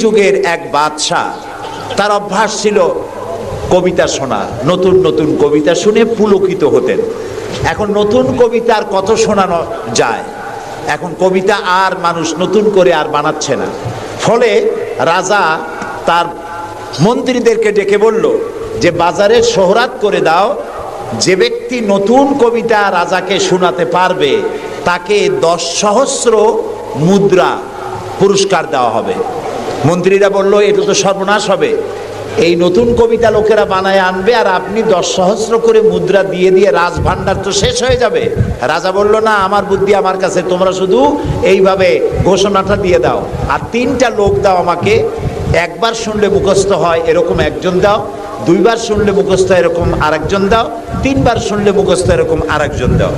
যুগের এক বাদশাহ, তার অভ্যাস ছিল কবিতা শোনা, নতুন নতুন কবিতা শুনে পুলকিত হতেন। এখন নতুন কবিতা আর কত শোনানো যায়, এখন কবিতা আর মানুষ নতুন করে আর বানাচ্ছে না। ফলে রাজা তার মন্ত্রীদেরকে ডেকে বলল যে বাজারে শোহরাত করে দাও, যে ব্যক্তি নতুন কবিতা রাজাকে শোনাতে পারবে তাকে 10 সহস্র মুদ্রা পুরস্কার দেওয়া হবে। মন্ত্রীরা বলল এটা তো সর্বনাশ হবে, এই নতুন কবিতা লোকেরা বানায় আনবে আর আপনি 10 সহস্র করে মুদ্রা দিয়ে দিয়ে রাজভাণ্ডার তো শেষ হয়ে যাবে। রাজা বলল না, আমার বুদ্ধি আমার কাছে, তোমরা শুধু এইভাবে ঘোষণাটা দিয়ে দাও আর 3টা লোক দাও আমাকে, একবার শুনলে মুখস্থ হয় এরকম একজন দাও, 2বার শুনলে মুখস্থ এরকম আরেকজন দাও, 3বার শুনলে মুখস্থ এরকম আরেকজন দাও।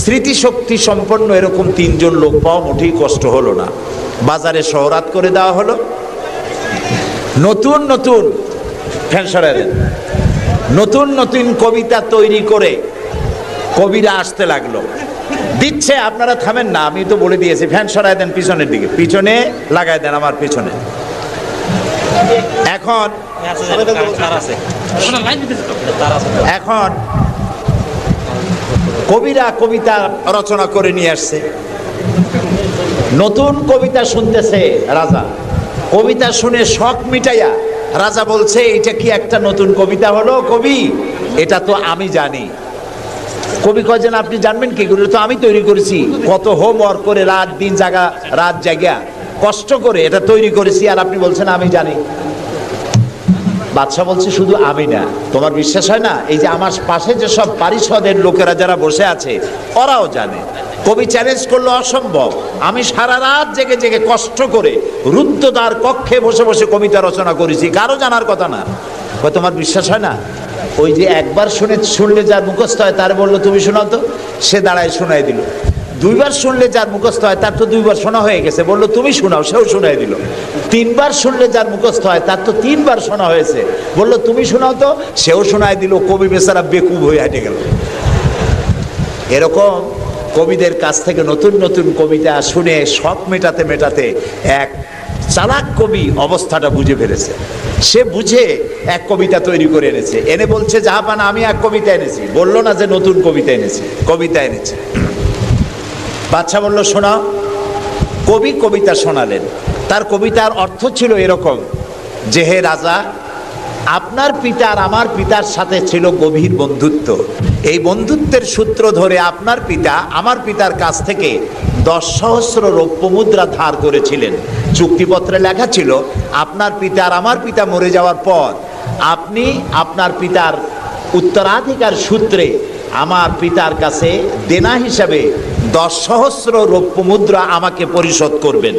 স্মৃতিশক্তি সম্পন্ন এরকম 3 জন লোক পাওয়া মোটেই কষ্ট হলো না। বাজারে শোহরাত করে দেওয়া হলো। নতুন নতুন নতুন নতুন কবিতা তৈরি করে কবিরা আসতে লাগলো, দিচ্ছে। আপনারা থামেন না, আমি তো বলে দিয়েছি, ফ্যান সরাই দেন পিছনের দিকে, পিছনে লাগাই দেন আমার পিছনে। এখন কবিরা কবিতা রচনা করে নিয়ে আসছে, নতুন কবিতা শুনতেছে রাজা। কবিতা শুনে শখ মিটাইয়া রাজা বলছে এটা কি একটা নতুন কবিতা হলো কবি, এটা তো আমি জানি। কবি কয় যেন আপনি জানবেন কি করে, তো আমি তৈরি করেছি, কত হোমওয়ার্ক করে রাত জায়গা কষ্ট করে এটা তৈরি করেছি, আর আপনি বলছেন আমি জানি। বাদশা বলছে শুধু আমি না, তোমার বিশ্বাস হয় না, এই যে আমার পাশে যে সব পারিষদের লোকেরা যারা বসে আছে ওরাও জানে। কবি চ্যালেঞ্জ করলো অসম্ভব, আমি সারা রাত জেগে জেগে কষ্ট করে রুদ্ধদ্বার কক্ষে বসে বসে কবিতা রচনা করেছি, কারো জানার কথা না। তোমার বিশ্বাস হয় না? ওই যে একবার শুনলে যার মুখস্থ হয় তার বললো তুমি শোনাও তো, সে দাঁড়ায় শোনাই দিল। 2বার শুনলে যার মুখস্থ হয় তার তো 2বার শোনা হয়ে গেছে, বললো তুমি শোনাও, সেও শোনাই দিল। 3বার শুনলে যার মুখস্থ হয় তার তো 3বার শোনা হয়েছে, বললো তুমি শোনাও তো, সেও শোনাই দিল। কবি বেচারা বেকুব হয়ে হেঁটে গেল। এরকম কবিদের কাছ থেকে নতুন নতুন কবিতা শুনে শখ মেটাতে মেটাতে এক চালাক কবি অবস্থাটা বুঝে ফেলেছে। সে বুঝে এক কবিতা তৈরি করে এনেছে, এনে বলছে জাহাপানা আমি এক কবিতা এনেছি। বললো না যে নতুন কবিতা এনেছে। বাদশা বলল শোনাও। কবি কবিতা শোনালেন। তার কবিতার অর্থ ছিল এরকম যে হে রাজা, আপনার পিতা আর আমার পিতার সাথে ছিল গভীর বন্ধুত্ব। এই বন্ধুত্বের সূত্র ধরে আপনার পিতা আমার পিতার কাছ থেকে 10 সহস্র রৌপ্য মুদ্রা ধার করেছিলেন। চুক্তিপত্রে লেখা ছিল আপনার পিতা আর আমার পিতা মরে যাওয়ার পর আপনি আপনার পিতার উত্তরাধিকার সূত্রে আমার পিতার কাছে দেনা হিসাবে 10 সহস্র রৌপ্য মুদ্রা আমাকে পরিশোধ করবেন।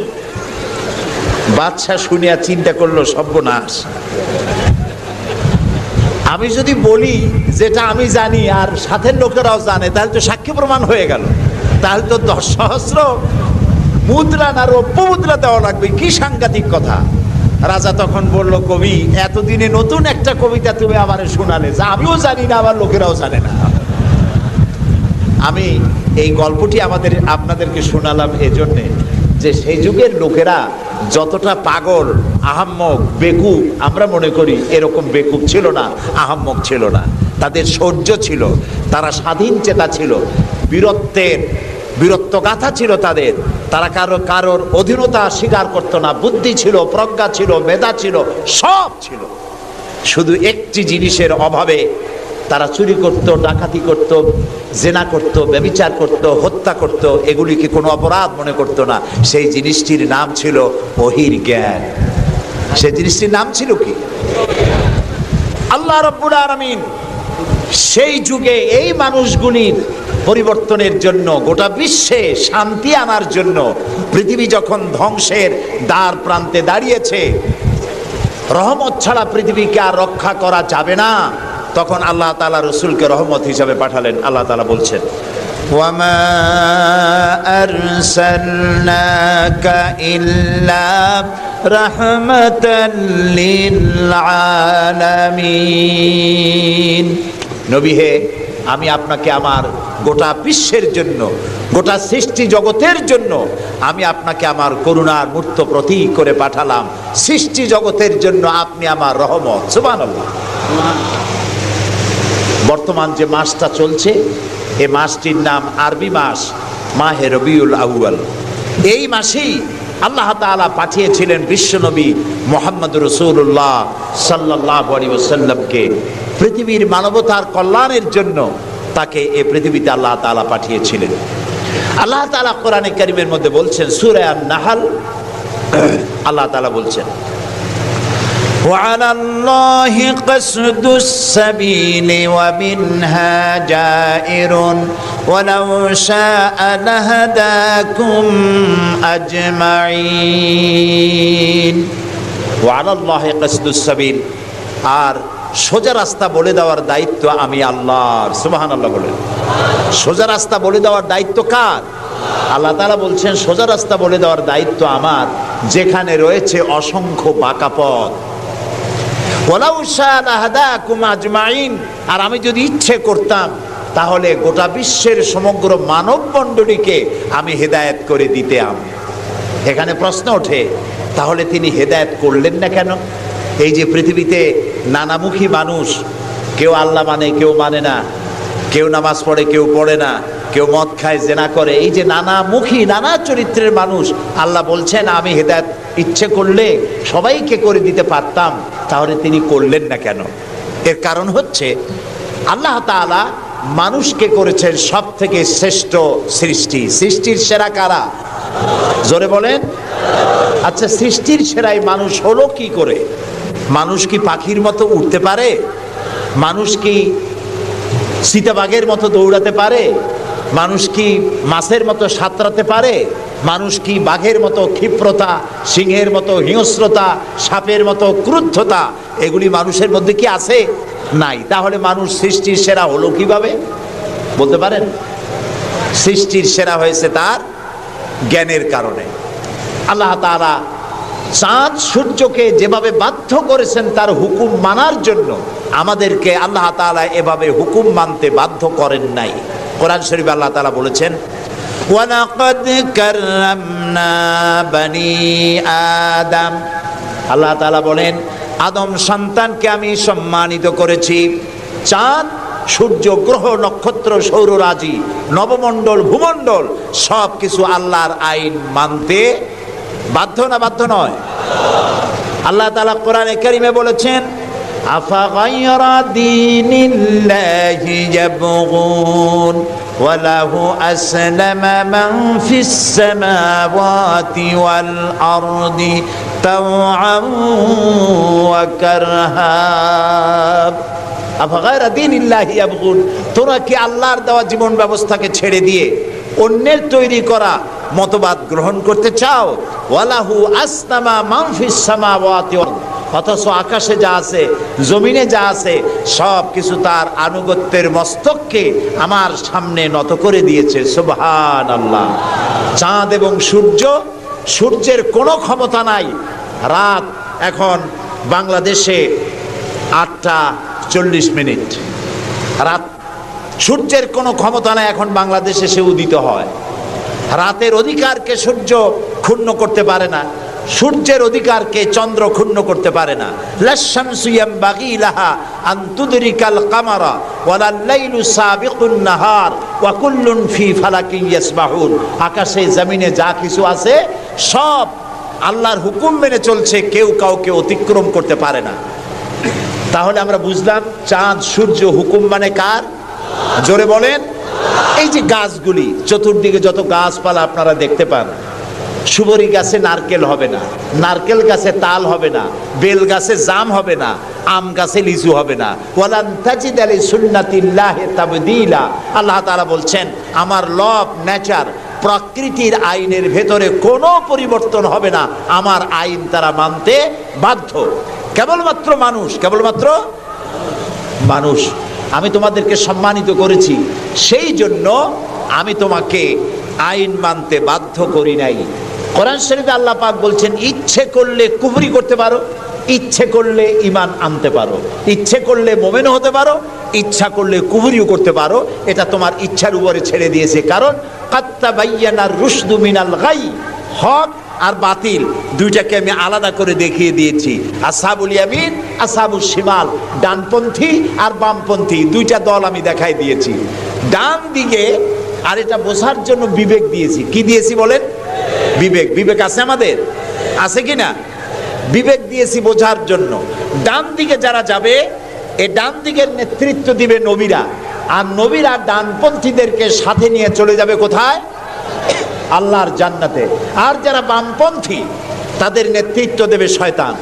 বাদশা শুনিয়া চিন্তা করলো সর্বনাশ, আমি যদি বলি যেটা আমি জানি আর সাথের লোকেরাও জানে তাহলে তো সাক্ষী প্রমাণ হয়ে গেল, তাহলে তো 10 সহস্র মুদ্রা না রৌপ্য মুদ্রা দেওয়া লাগবে, কি সাংঘাতিক কথা। রাজা তখন বলল কবি, এতদিনে নতুন একটা কবিতা তুমি আমারে শোনালে যা আমিও জানি না আমার লোকেরাও জানে না। আমি এই গল্পটি আপনাদেরকে শোনালাম এজন্যে যে সেই যুগের লোকেরা যতটা পাগল, আহাম্মক, বেকুব আমরা মনে করি, এরকম বেকুব ছিল না, আহাম্মক ছিল না। তাদের শৌর্য ছিল, তারা স্বাধীন চেতা ছিল, বীরত্বগাথা ছিল তাদের। তারা কারোর অধীনতা স্বীকার করতো না, বুদ্ধি ছিল, প্রজ্ঞা ছিল, মেধা ছিল, সব ছিল। শুধু একটি জিনিসের অভাবে তারা চুরি করত, ডাকাতি করত, জেনা করত, ব্যভিচার করত, হত্যা করত, এগুলিকে কোনো অপরাধ মনে করত না। সেই জিনিসটির নাম ছিল ওহীর জ্ঞান। সেই জিনিসটির নাম ছিল কি? আল্লাহ রাব্বুল আলামিন সেই যুগে এই মানুষগুলির পরিবর্তনের জন্য, গোটা বিশ্বে শান্তি আনার জন্য, পৃথিবী যখন ধ্বংসের দ্বার প্রান্তে দাঁড়িয়েছে, রহমত ছাড়া পৃথিবীকে আর রক্ষা করা যাবে না, তখন আল্লাহ তাআলা রাসূলকে রহমত হিসাবে পাঠালেন। আল্লাহ তাআলা বলছেন ওয়ামা আরসালনাকা ইল্লা রাহমাতাল লিল আলামিন। নবী হে, আমি আপনাকে আমার গোটা বিশ্বের জন্য, গোটা সৃষ্টি জগতের জন্য আমি আপনাকে আমার করুণার মূর্ত প্রতীক করে পাঠালাম। সৃষ্টি জগতের জন্য আপনি আমার রহমত। সুবহানাল্লাহ। বর্তমান যে মাসটা চলছে, এই মাসটির নাম আরবি মাস মাহে রবিউল আউয়াল। এই মাসেই আল্লাহ তাআলা পাঠিয়েছিলেন বিশ্বনবী মুহাম্মদ রাসূলুল্লাহ সাল্লাল্লাহু আলাইহি ওয়াসাল্লামকে পৃথিবীর মানবতার কল্যাণের জন্য। তাকে এই পৃথিবীতে আল্লাহ তাআলা পাঠিয়েছিলেন। আল্লাহ তাআলা কোরআনে কারীমের মধ্যে বলছেন, সূরা আন-নাহল, আল্লাহ তাআলা বলছেন, وعلى الله قصد السبيل ومنها جائر ولو شاء لهداكم أجمعين وعلى الله قصد السبيل। আর সোজা রাস্তা বলে দেওয়ার দায়িত্ব আমি আল্লাহর। সুবহানাল্লাহ বলেন। সোজা রাস্তা বলে দেওয়ার দায়িত্ব কার? আল্লাহ তাআলা বলছেন সোজা রাস্তা বলে দেওয়ার দায়িত্ব আমার, যেখানে রয়েছে অসংখ্য বাঁকা পথ। ওয়ালাউ শাআ লাহাদাকুম আজমাইন। আর আমি যদি ইচ্ছে করতাম তাহলে গোটা বিশ্বের সমগ্র মানব মণ্ডলীকে আমি হেদায়েত করে দিতাম। এখানে প্রশ্ন ওঠে, তাহলে তিনি হেদায়েত করলেন না কেন? এই যে পৃথিবীতে নানামুখী মানুষ, কেউ আল্লাহ মানে, কেউ মানে না, কেউ নামাজ পড়ে, কেউ পড়ে না, কেউ মদ খায়, জেনা করে, এই যে নানামুখী নানা চরিত্রের মানুষ, আল্লাহ বলছেন আমি হেদায়েত ইচ্ছে করলে সবাইকে করে দিতে পারতাম, তাহলে তিনি করলেন না কেন? এর কারণ হচ্ছে আল্লাহ তাআলা মানুষকে করেছেন সব থেকে শ্রেষ্ঠ সৃষ্টি। সৃষ্টির সেরা কারা? জোরে বলেন। আচ্ছা, সৃষ্টির সেরাই মানুষ হলো কি করে? মানুষ কি পাখির মতো উড়তে পারে? মানুষ কি চিতাবাঘের মতো দৌড়াতে পারে? মানুষ কি মাছের মতো সাঁতরাতে পারে? মানুষ কি বাঘের মতো ক্ষিপ্রতা, সিংহের মতো হিংস্রতা, সাপের মতো ক্রুদ্ধতা এগুলি মানুষের মধ্যে কি আছে? নাই। তাহলে মানুষ সৃষ্টির সেরা হলো কিভাবে বলতে পারেন? সৃষ্টির সেরা হয়েছে তার জ্ঞানের কারণে। আল্লাহ তাআলা চাঁদ সূর্যকে যেভাবে বাধ্য করেছেন তার হুকুম মানার জন্য, আমাদেরকে আল্লাহ তাআলা এভাবে হুকুম মানতে বাধ্য করেন নাই। কোরআন শরীফে আল্লাহ তাআলা বলেছেন, ওয়ালাকাদ কাররামনা বানি আদম। আল্লাহ তাআলা বলেন, আদম সন্তানকে আমি সম্মানিত করেছি। চাঁদ, সূর্য, গ্রহ, নক্ষত্র, সৌররাজি, নবমণ্ডল, ভূমণ্ডল সব কিছু আল্লাহর আইন মানতে বাধ্য না বাধ্য নয়? আল্লাহ তাআলা কোরআনে কারীমে বলেছেন, আফাগায়রা দীনিল্লাহি ইয়াবগুন ওয়া লাহু আসলামা মান ফিস সামাওয়াতি ওয়াল আরদি তাওআন ওয়া কারহা। আফাগায়রা দীনিল্লাহি ইয়াবগুন, তোরা কি আল্লাহর দেওয়া জীবন ব্যবস্থাকে ছেড়ে দিয়ে অন্যের তৈরি করা মতবাদ গ্রহণ করতে চাও? ওয়ালাহু আসলামা মান ফিস সামাওয়াতি, অথচ আকাশে যা আছে, জমিনে যা আছে সব কিছু তার আনুগত্যের মস্তককে আমার সামনে নত করে দিয়েছে। সুবহানাল্লাহ। চাঁদ এবং সূর্য, সূর্যের কোনো ক্ষমতা নাই। রাত এখন বাংলাদেশে 8:40, রাত। সূর্যের কোনো ক্ষমতা নাই এখন বাংলাদেশে সে উদিত হয়। রাতের অধিকারকে সূর্য ক্ষুণ্ণ করতে পারে না, সূর্যের অধিকারকে চন্দ্র ক্ষুণ্ণ করতে পারে না। লাশ-শামসু ইয়ামবাগি লাহা আন তুদরিকাল কামারা ওয়ালাল লাইলু সাবিকুন নাহার ওয়া কুল্লুন ফি ফালাকিন ইয়াসবাহুন। আকাশে জমিনে যা কিছু আছে সব আল্লাহর হুকুম মেনে চলছে, কেউ কাউকে অতিক্রম করতে পারে না। তাহলে আমরা বুঝলাম চাঁদ সূর্য হুকুম মানে কার? জোরে বলেন। এই যে গাছগুলি, চতুর্দিকে যত গাছপালা আপনারা দেখতে পান, সুবরি গাছে নারকেল হবে না, নারকেল গাছে তাল হবে না, বেল গাছে জাম হবে না, আম গাছে লিচু হবে না। ওয়ালান তাজিদা লিসুন্নাতিল্লাহি তাবদীলা। আল্লাহ তাআলা বলছেন আমার লব, নেচার, প্রকৃতির আইনের ভেতরে কোনো পরিবর্তন হবে না। আমার আইন তারা মানতে বাধ্য। কেবলমাত্র মানুষ, কেবলমাত্র মানুষ। আমি তোমাদেরকে সম্মানিত করেছি, সেই জন্য আমি তোমাকে আইন মানতে বাধ্য করি নাই। কোরআন শরীফে আল্লাহ পাক বলছেন ইচ্ছে করলে কুফরি করতে পারো, ইচ্ছে করলে ঈমান আনতে পারো, ইচ্ছে করলে মুমিন হতে পারো, ইচ্ছা করলে কুফরিও করতে পারো। এটা তোমার ইচ্ছার উপরে ছেড়ে দিয়েছে। কারণ কাদ তাবায়্যানার রুশদু মিনাল গাই, হক আর বাতিল দুইটাকে আমি আলাদা করে দেখিয়ে দিয়েছি। আসহাবুল ইয়ামিন, আসহাবুশ শিমাল, ডানপন্থী আর বামপন্থী দুইটা দল আমি দেখাই দিয়েছি। ডান দিকে, আর এটা বোঝার জন্য বিবেক দিয়েছি। কি দিয়েছি বলেন? বিবেক। বিবেক আছে আমাদের? আছে কি না? বিবেক দিয়েছি বোঝার জন্য। ডান দিকে যারা যাবে, এই ডান দিকের নেতৃত্ব দিবে নবীরা, আর নবীরা ডানপন্থীদেরকে সাথে নিয়ে চলে যাবে কোথায়? আল্লাহর জান্নাতে। আর যারা বামপন্থী তাদের নেতৃত্ব দেবে শয়তান।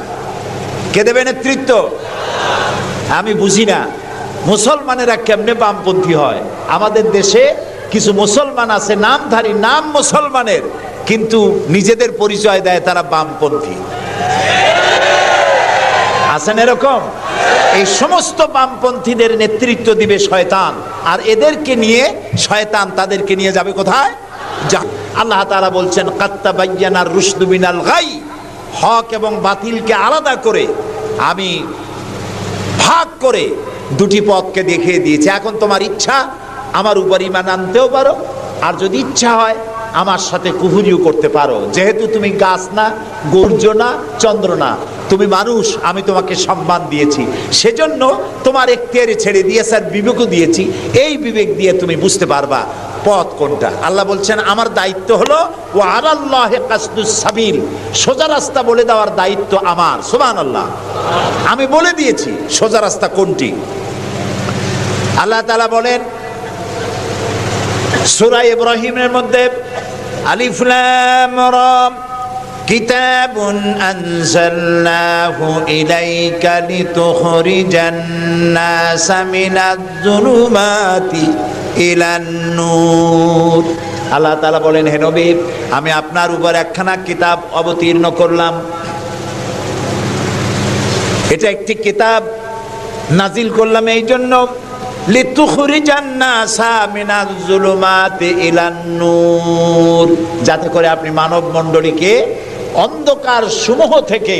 কে দেবে নেতৃত্ব? আমি বুঝি না মুসলমানেরা কেমনে বামপন্থী হয়। আমাদের দেশে কিছু মুসলমান আছে নামধারী, নাম মুসলমানের, কিন্তু নিজেদের পরিচয় দেয় তারা বামপন্থী। আছেন এরকম? এই সমস্ত বামপন্থীদের নেতৃত্ব দিবে শয়তান, আর এদেরকে নিয়ে শয়তান তাদেরকে নিয়ে যাবে কোথায়? আল্লাহ তাআলা বলছেন কাদ তাবায়্যানার রুশদু মিনাল গাই, হক এবং বাতিলকে আলাদা করে আমি ভাগ করে দুটি পথকে দেখিয়ে দিয়েছি। এখন তোমার ইচ্ছা আমার উপর ঈমান আনতেও পারো, আর যদি ইচ্ছা হয় আমার সাথে কুফরিও করতে পারো। যেহেতু তুমি গাছ না, সূর্য না, চন্দ্র না, তুমি মানুষ, আমি তোমাকে সম্মান দিয়েছি, সেজন্য তোমার এখতিয়ারে ছেড়ে দিয়েছি আর বিবেকও দিয়েছি। এই বিবেক দিয়ে তুমি বুঝতে পারবা পথ কোনটা। আল্লাহ বলছেন আমার দায়িত্ব হলো ওয়া আলাল্লাহি কাসদুস সাবিল, সোজা রাস্তা বলে দেওয়ার দায়িত্ব আমার। সুবহানাল্লাহ, আমি বলে দিয়েছি সোজা রাস্তা কোনটি। আল্লাহ তাআলা বলেন সূরা ইব্রাহিমের মধ্যে আলিফ লাম রা কিতাবুন আনজালনাহু ইলাইকা লিতুখরিজান নাসা মিনাজ যুলুমাতি ইলান নূর। আল্লাহ তাআলা বলেন হে নবী, আমি আপনার উপর একখানা কিতাব অবতীর্ণ করলাম। এটা একটি কিতাব নাজিল করলাম এই জন্য লিতুখরিজান নাসা মিনাজ যুলুমাতি ইলান নূর, যাতে করে আপনি মানব মণ্ডলীকে অন্ধকার সমূহ থেকে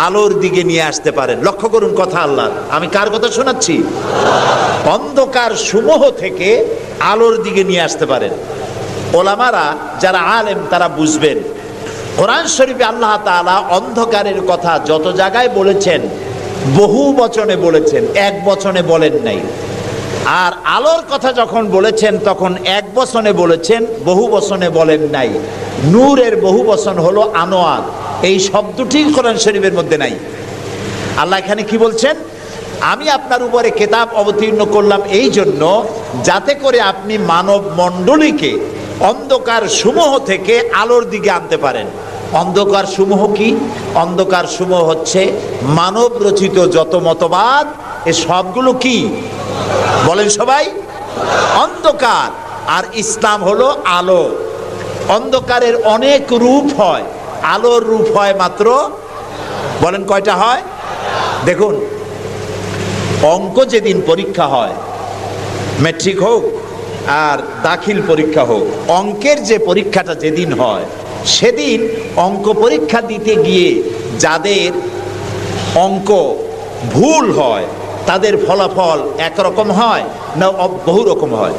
আলোর দিকে নিয়ে আসতে পারেন। লক্ষ্য করুন কথা আল্লাহ, আমি কার কথা শোনাচ্ছি? অন্ধকার সমূহ থেকে আলোর দিকে নিয়ে আসতে পারেন। ওলামারা যারা আলেম তারা বুঝবেন, কোরআন শরীফে আল্লাহ তাআলা অন্ধকারের কথা যত জায়গায় বলেছেন বহু বচনে বলেছেন, এক বচনে বলেন নাই। আর আলোর কথা যখন বলেছেন তখন এক বচনে বলেছেন, বহু বচনে বলেন নাই। নূরের বহু বচন হলো আনোয়ার, এই শব্দটি কোরআন শরীফের মধ্যে নাই। আল্লাহ এখানে কি বলছেন? আমি আপনার উপরে কিতাব অবতীর্ণ করলাম এই জন্য যাতে করে আপনি মানব মণ্ডলীকে অন্ধকার সমূহ থেকে আলোর দিকে আনতে পারেন। অন্ধকার সমূহ কি? অন্ধকার সমূহ হচ্ছে মানব রচিত যত মতবাদ, এ সবগুলো কি বলেন সবাই? অন্ধকার। আর ইসলাম হলো আলো। অন্ধকারের অনেক রূপ হয়, আলোর রূপ হয় মাত্র, বলেন কয়টা হয়? দেখুন, অঙ্ক যেদিন পরীক্ষা হয়, ম্যাট্রিক হোক আর দাখিল পরীক্ষা হোক, অঙ্কের যে পরীক্ষাটা যেদিন হয় সেদিন অঙ্ক পরীক্ষা দিতে গিয়ে যাদের অঙ্ক ভুল হয় তাদের ফলাফল একরকম হয় না বহু রকম হয়?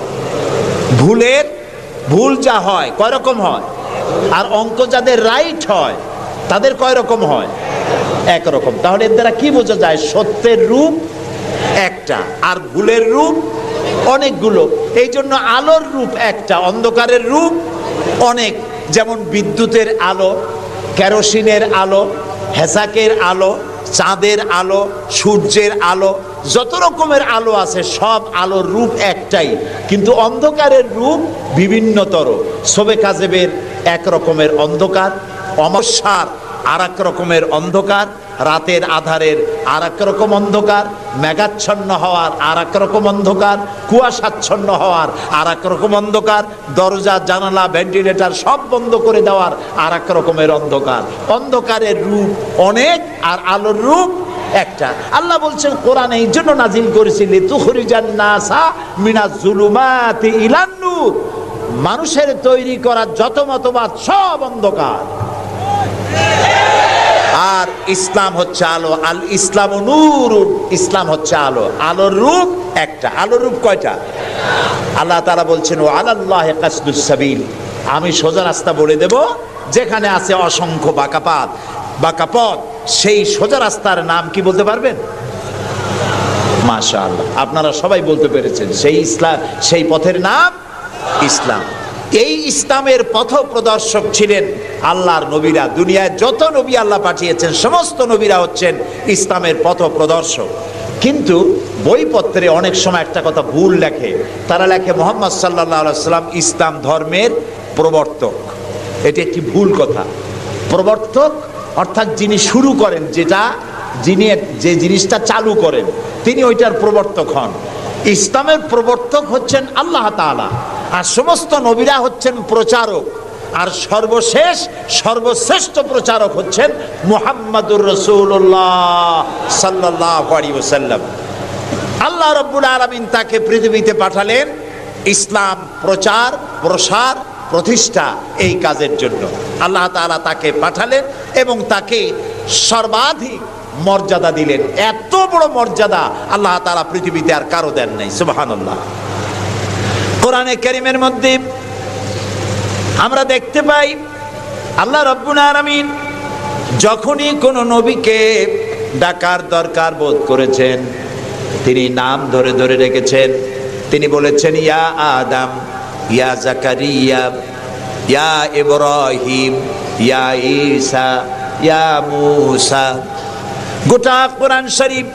ভুল যা হয় কয় রকম হয়? আর অঙ্ক যাদের রাইট হয় তাদের কয় রকম হয়? একরকম। তাহলে এর দ্বারা কি বোঝা যায়? সত্যের রূপ একটা আর ভুলের রূপ অনেকগুলো। এই জন্য আলোর রূপ একটা, অন্ধকারের রূপ অনেক। যেমন বিদ্যুতের আলো, কেরোসিনের আলো, হেসাকের আলো, চাঁদের আলো, সূর্যের আলো, যত রকমের আলো আছে সব আলোর রূপ একটাই, কিন্তু অন্ধকারের রূপ বিভিন্নতর। শবে কাজেবের এক রকমের অন্ধকার, অমাবস্যার আর এক রকমের অন্ধকার, রাতের আধারের আর এক রকম অন্ধকার, মেঘাচ্ছন্ন হওয়ার আর এক রকম অন্ধকার, কুয়াশাচ্ছন্ন হওয়ার আর এক রকম অন্ধকার, দরজা জানালা ভেন্টিলেটর সব বন্ধ করে দেওয়ার আর এক রকমের অন্ধকার। অন্ধকারের রূপ অনেক আর আলোর রূপ একটা। আল্লাহ বলছেন কোরআন এই জন্য নাজিল করেছি লিতুখরিজান নাসা মিনাজ যুলুমাতি ইলান নূর, মানুষের তৈরি করা যত মতবাদ সব অন্ধকার, আর ইসলাম হচ্ছে আলো। আল ইসলাম নূর, ইসলাম হচ্ছে আলো। আলোর রূপ একটা। আলোর রূপ কয়টা? আল্লাহ তাআলা বলছেন ওয়া আলাল্লাহি কাসদুস সাবিল, আমি সোজা রাস্তা বলে দেব, যেখানে আছে অসংখ্য বাঁকা পথ, সেই সোজা রাস্তার নাম কি বলতে পারবেন? মাশাআল্লাহ, আপনারা সবাই বলতে পেরেছেন। সেই ইসলাম, সেই পথের নাম ইসলাম। এই ইসলামের পথ প্রদর্শক ছিলেন আল্লাহর নবীরা। দুনিয়ায় যত নবী আল্লাহ পাঠিয়েছেন সমস্ত নবীরা হচ্ছেন ইসলামের পথ প্রদর্শক। কিন্তু বইপত্রে অনেক সময় একটা কথা ভুল লেখে, তারা লেখে মুহাম্মদ সাল্লাল্লাহু আলাইহি ওয়াসাল্লাম ইসলাম ধর্মের প্রবর্তক। এটি একটি ভুল কথা। প্রবর্তক অর্থাৎ যিনি শুরু করেন, যিনি যে জিনিসটা চালু করেন, তিনি ওইটার প্রবর্তক হন। ইসলামের প্রবর্তক হচ্ছেন আল্লাহ তাআলা, আর সমস্ত নবীরা হচ্ছেন প্রচারক, আর সর্বশ্রেষ্ঠ প্রচারক হচ্ছেন মুহাম্মাদুর রাসূলুল্লাহ সাল্লাল্লাহু আলাইহি ওয়াসাল্লাম। আল্লাহ রাব্বুল আলামিন তাকে পৃথিবীতে পাঠালেন ইসলাম প্রচার, প্রসার, প্রতিষ্ঠা এই কাজের জন্য। আল্লাহ তাআলা তাকে পাঠালেন এবং তাকে সর্বাধিক মর্যাদা দিলেন। এত বড় মর্যাদা আল্লাহ তাআলা পৃথিবীতে আর কারো দেন নাই। সুবহানাল্লাহ। কোরআনে কারীমের মধ্যে আমরা দেখতে পাই আল্লাহ রাব্বুল আলামিন যখনই কোনো নবীকে ডাকার দরকার বোধ করেছেন, তিনি নাম ধরে ধরে রেখেছেন। তিনি বলেছেন ইয়া আদম, ইয়া জাকারিয়া, ইয়া ইব্রাহিম, ইয়া ঈসা, ইয়া মূসা। গোটা কোরআন শরীফ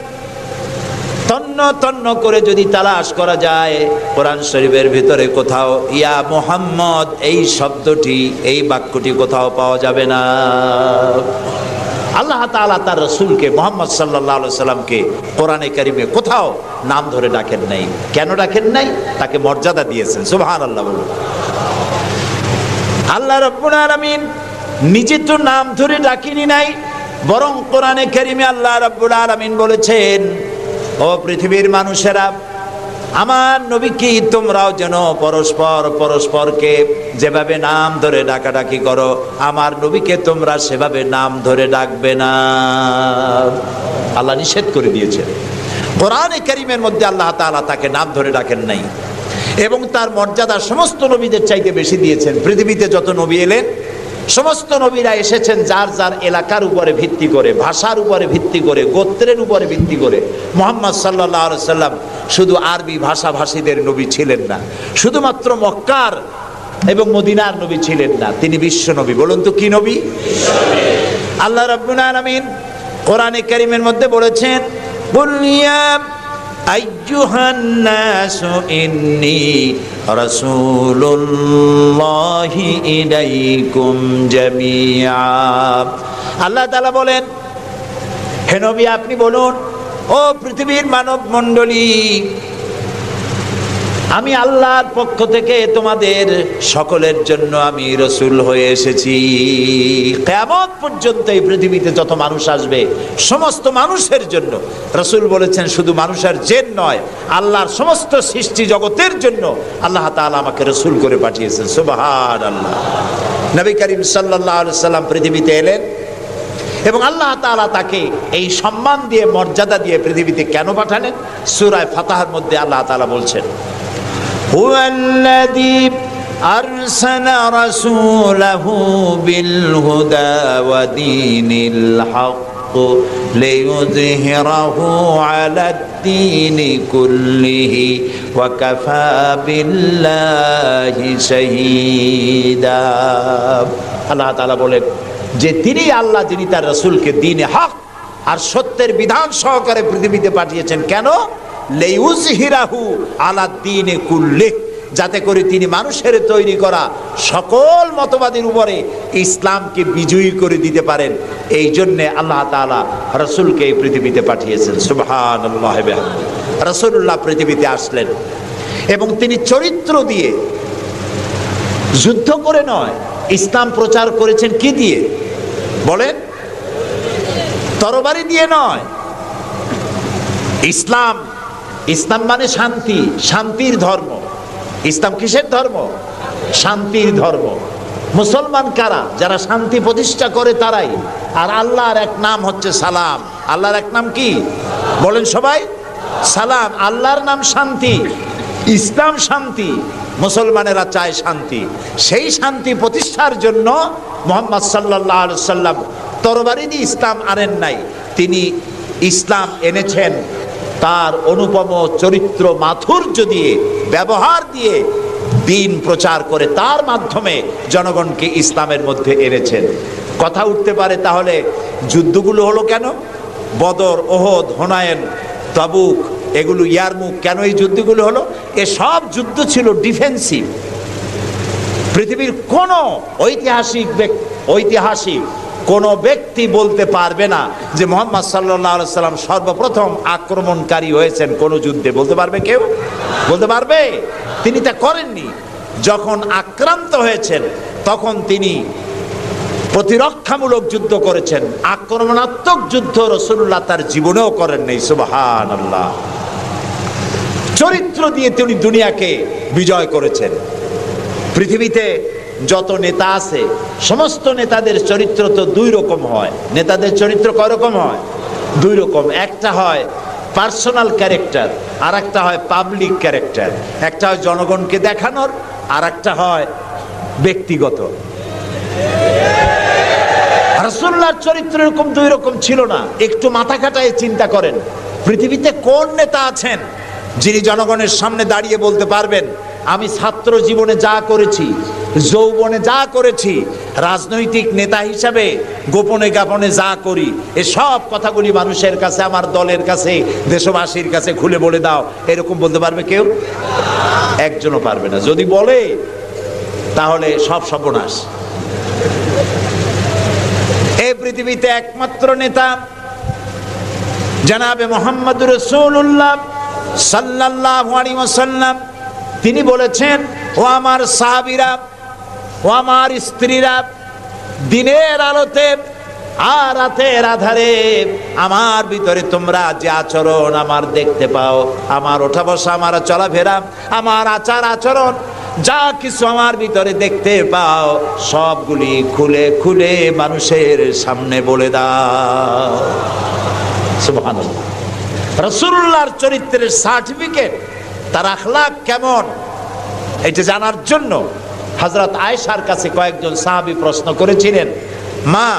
তন্ন তন্ন করে যদি তালাশ করা যায়, কোরআন শরীফের ভিতরে কোথাও ইয়া মুহাম্মদ এই শব্দটি, এই বাক্যটি কোথাও পাওয়া যাবে না। আল্লাহ তাআলা তার রাসূলকে মুহাম্মদ সাল্লাল্লাহু আলাইহি সাল্লামকে কোরআনে কারীমে কোথাও নাম ধরে ডাকেন নাই। কেন ডাকেন নাই? তাকে মর্যাদা দিয়েছেন। সুবহানাল্লাহ বলুন। আল্লাহ রাব্বুল আলামিন নিজে তো নাম ধরে ডাকেনি নাই, বরং কোরআনে কারীমে আল্লাহ রাব্বুল আলামিন বলেছেন ও পৃথিবীর মানুষেরা, আমার নবীকে তোমরাও যেন পরস্পরকে যেভাবে নাম ধরে ডাকাডাকি করো, আমার নবীকে তোমরা সেভাবে নাম ধরে ডাকবে না। আল্লাহ নিষেধ করে দিয়েছেন। কোরআনে কারীমের মধ্যে আল্লাহ তাআলা তাকে নাম ধরে ডাকেন নাই এবং তার মর্যাদা সমস্ত নবীদের চাইতে বেশি দিয়েছেন। পৃথিবীতে যত নবী এলেন সমস্ত নবীরা এসেছেন যার যার এলাকার উপরে ভিত্তি করে, ভাষার উপরে ভিত্তি করে, গোত্রের উপরে ভিত্তি করে। মুহাম্মদ সাল্লাল্লাহু আলাইহি সাল্লাম শুধু আরবি ভাষাভাষীদের নবী ছিলেন না, শুধুমাত্র মক্কার এবং মদিনার নবী ছিলেন না, তিনি বিশ্ব নবী। বলুন তো কি নবী? আল্লাহ রাব্বুল আলামিন কোরআনে কারীমের মধ্যে বলেছেন কুল ইয়া আইয়ুহান নাসু ইন্নী রাসূলুল্লাহি ইলাইকুম জামিআ। আল্লাহ তাআলা বলেন হে নবী আপনি বলুন, ও পৃথিবীর মানব মণ্ডলী, আমি আল্লাহর পক্ষ থেকে তোমাদের সকলের জন্য আমি রাসূল হয়ে এসেছি। কিয়ামত পর্যন্ত এই পৃথিবীতে যত মানুষ আসবে সমস্ত মানুষের জন্য। রাসূল বলেছেন শুধু মানুষের জেন নয়, আল্লাহর সমস্ত সৃষ্টি জগতের জন্য আল্লাহ তাআলা আমাকে রাসূল করে পাঠিয়েছেন। সুবহানাল্লাহ। নবী করিম সাল্লাল্লাহু আলাইহি সাল্লাম পৃথিবীতে এলেন এবং আল্লাহ তাআলা তাকে এই সম্মান দিয়ে, মর্যাদা দিয়ে পৃথিবীতে কেন পাঠালেন? সূরা ফাতহার মধ্যে আল্লাহ তাআলা বলছেন هو الذي أرسل رسوله بالهدى ودين الحق ليظهره على الدين كله وكفى بالله شهيدا। আল্লাহ তাআলা বলেন যে তিনি আল্লাহ, যিনি তার রাসূলকে দ্বীনে হক আর সত্যের বিধান সহকারে পৃথিবীতে পাঠিয়েছেন। কেন? লিইউযহিরাহু আলা দ্বীনি কুল্লি, যাতে করে তিনি মানুষের তৈরি করা সকল মতবাদের উপরে ইসলামকে বিজয়ী করে দিতে পারেন। এই জন্য আল্লাহ তাআলা রাসূলকে এই পৃথিবীতে পাঠিয়েছেন। সুবহানাল্লাহ। রাসূলুল্লাহ পৃথিবীতে আসলেন এবং তিনি চরিত্র দিয়ে, যুদ্ধ করে নয়, ইসলাম প্রচার করেছেন কি দিয়ে বলেন? তরবারি দিয়ে নয়। ইসলাম মানে শান্তি, শান্তির ধর্ম। ইসলাম কিসের ধর্ম? শান্তির ধর্ম। মুসলমান কারা? যারা শান্তি প্রতিষ্ঠা করে তারাই। আর আল্লাহর এক নাম হচ্ছে সালাম। আল্লাহর এক নাম কি বলেন সবাই? সালাম। আল্লাহর নাম শান্তি, ইসলাম শান্তি, মুসলমানেরা চায় শান্তি। সেই শান্তি প্রতিষ্ঠার জন্য মুহাম্মদ সাল্লাল্লাহু আলাইহি সাল্লাম তরবারি দিয়ে ইসলাম আনেন নাই, তিনি ইসলাম এনেছেন তার অনুপম চরিত্র মাধুর্য দিয়ে, ব্যবহার দিয়ে, দিন প্রচার করে তার মাধ্যমে জনগণকে ইসলামের মধ্যে এনেছেন। কথা উঠতে পারে তাহলে যুদ্ধগুলো হলো কেন? বদর, ওহদ, হুনাইন, তাবুক, এগুলো ইয়ারমুক, কেন এই যুদ্ধগুলো হলো? এসব যুদ্ধ ছিল ডিফেন্সিভ। পৃথিবীর কোন ঐতিহাসিক কোন ব্যক্তি বলতে পারবে না যে মুহাম্মদ সাল্লাল্লাহু আলাইহি সাল্লাম সর্বপ্রথম আক্রমণকারী হয়েছেন কোন যুদ্ধে। বলতে পারবে কেউ? বলতে পারবে? তিনি তা করেননি। যখন আক্রান্ত হয়েছেন তখন তিনি প্রতিরক্ষামূলক যুদ্ধ করেছেন। আক্রমণাত্মক যুদ্ধ রাসূলুল্লাহ তার জীবনেও করেন নাই। সুবহানাল্লাহ। চরিত্র দিয়ে তিনি দুনিয়াকে বিজয় করেছেন। পৃথিবীতে যত নেতা আছে সমস্ত নেতাদের চরিত্র তো দুই রকম হয়। নেতাদের চরিত্র কয় রকম হয়? দুই রকম। একটা হয় পার্সোনাল ক্যারেক্টার, আর একটা হয় পাবলিক ক্যারেক্টার। একটা হয় জনগণকে দেখানোর, আর একটা হয় ব্যক্তিগত। রাসূলুল্লাহর চরিত্র এরকম দুই রকম ছিল না। একটু মাথা খাটায় চিন্তা করেন, পৃথিবীতে কোন নেতা আছেন যিনি জনগণের সামনে দাঁড়িয়ে বলতে পারবেন আমি ছাত্র জীবনে যা করেছি, যৌবনে যা করেছি, রাজনৈতিক নেতা হিসাবে গোপনে গোপনে যা করি, এসব কথাগুলি মানুষের কাছে, আমার দলের কাছে, দেশবাসীর কাছে খুলে বলে দাও, এরকম বলতে পারবে কেউ? একজনও পারবে না। যদি বলে তাহলে সব সর্বনাশ। এই পৃথিবীতে একমাত্র নেতা জনাবে মুহাম্মদুর রাসূলুল্লাহ সাল্লাল্লাহু আলাইহি ওয়াসাল্লাম। তিনি বলেছেন, ও আমার সাহাবীরা, ও আমার স্ত্রীরা, দিনের আলোতে আর রাতের আধারে আমার ভিতরে তোমরা যে আচরণ আমার দেখতে পাও, আমার ওঠা বসা, আমার চলাফেরা, আমার আচার আচরণ, যা কিছু আমার ভিতরে দেখতে পাও সবগুলি খুলে খুলে মানুষের সামনে বলে দাও। সুবহানাল্লাহ। রাসূলুল্লাহর চরিত্রের সার্টিফিকেট, তার আখলাক কেমন, এটা জানার জন্য হযরত আয়েশার কাছে কয়েকজন সাহাবী প্রশ্ন করেছিলেন, মা,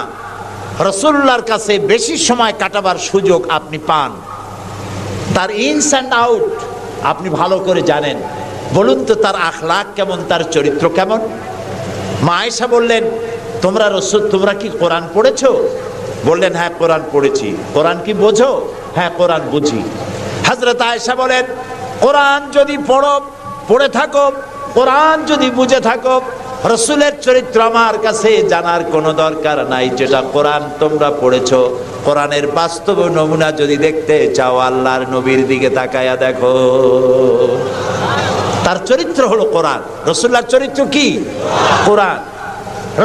রাসূলুল্লাহর কাছে বেশি সময় কাটাবার সুযোগ আপনি পান, তার ইনস অ্যান্ড আউট আপনি ভালো করে জানেন, বলুন তো তার আখলাক কেমন, তার চরিত্র কেমন? মা আয়েশা বললেন, তোমরা কি কোরআন পড়েছো? বললেন, হ্যাঁ কোরআন পড়েছি। কোরআন কি বোঝো? হ্যাঁ কোরআন বুঝি। হযরত আয়েশা বলেন, কোরআন যদি পড়ে থাকো, কোরআন যদি বুঝে থাকো, রাসূলের চরিত্র আমার কাছে জানার কোনো দরকার নাই। যেটা কোরআন তোমরা পড়েছো, কোরআনের বাস্তব নমুনা যদি দেখতে চাও, আল্লাহর নবীর দিকে তাকায়া দেখো। তার চরিত্র হলো কোরআন। রাসূলুল্লাহর চরিত্র কি? কোরআন।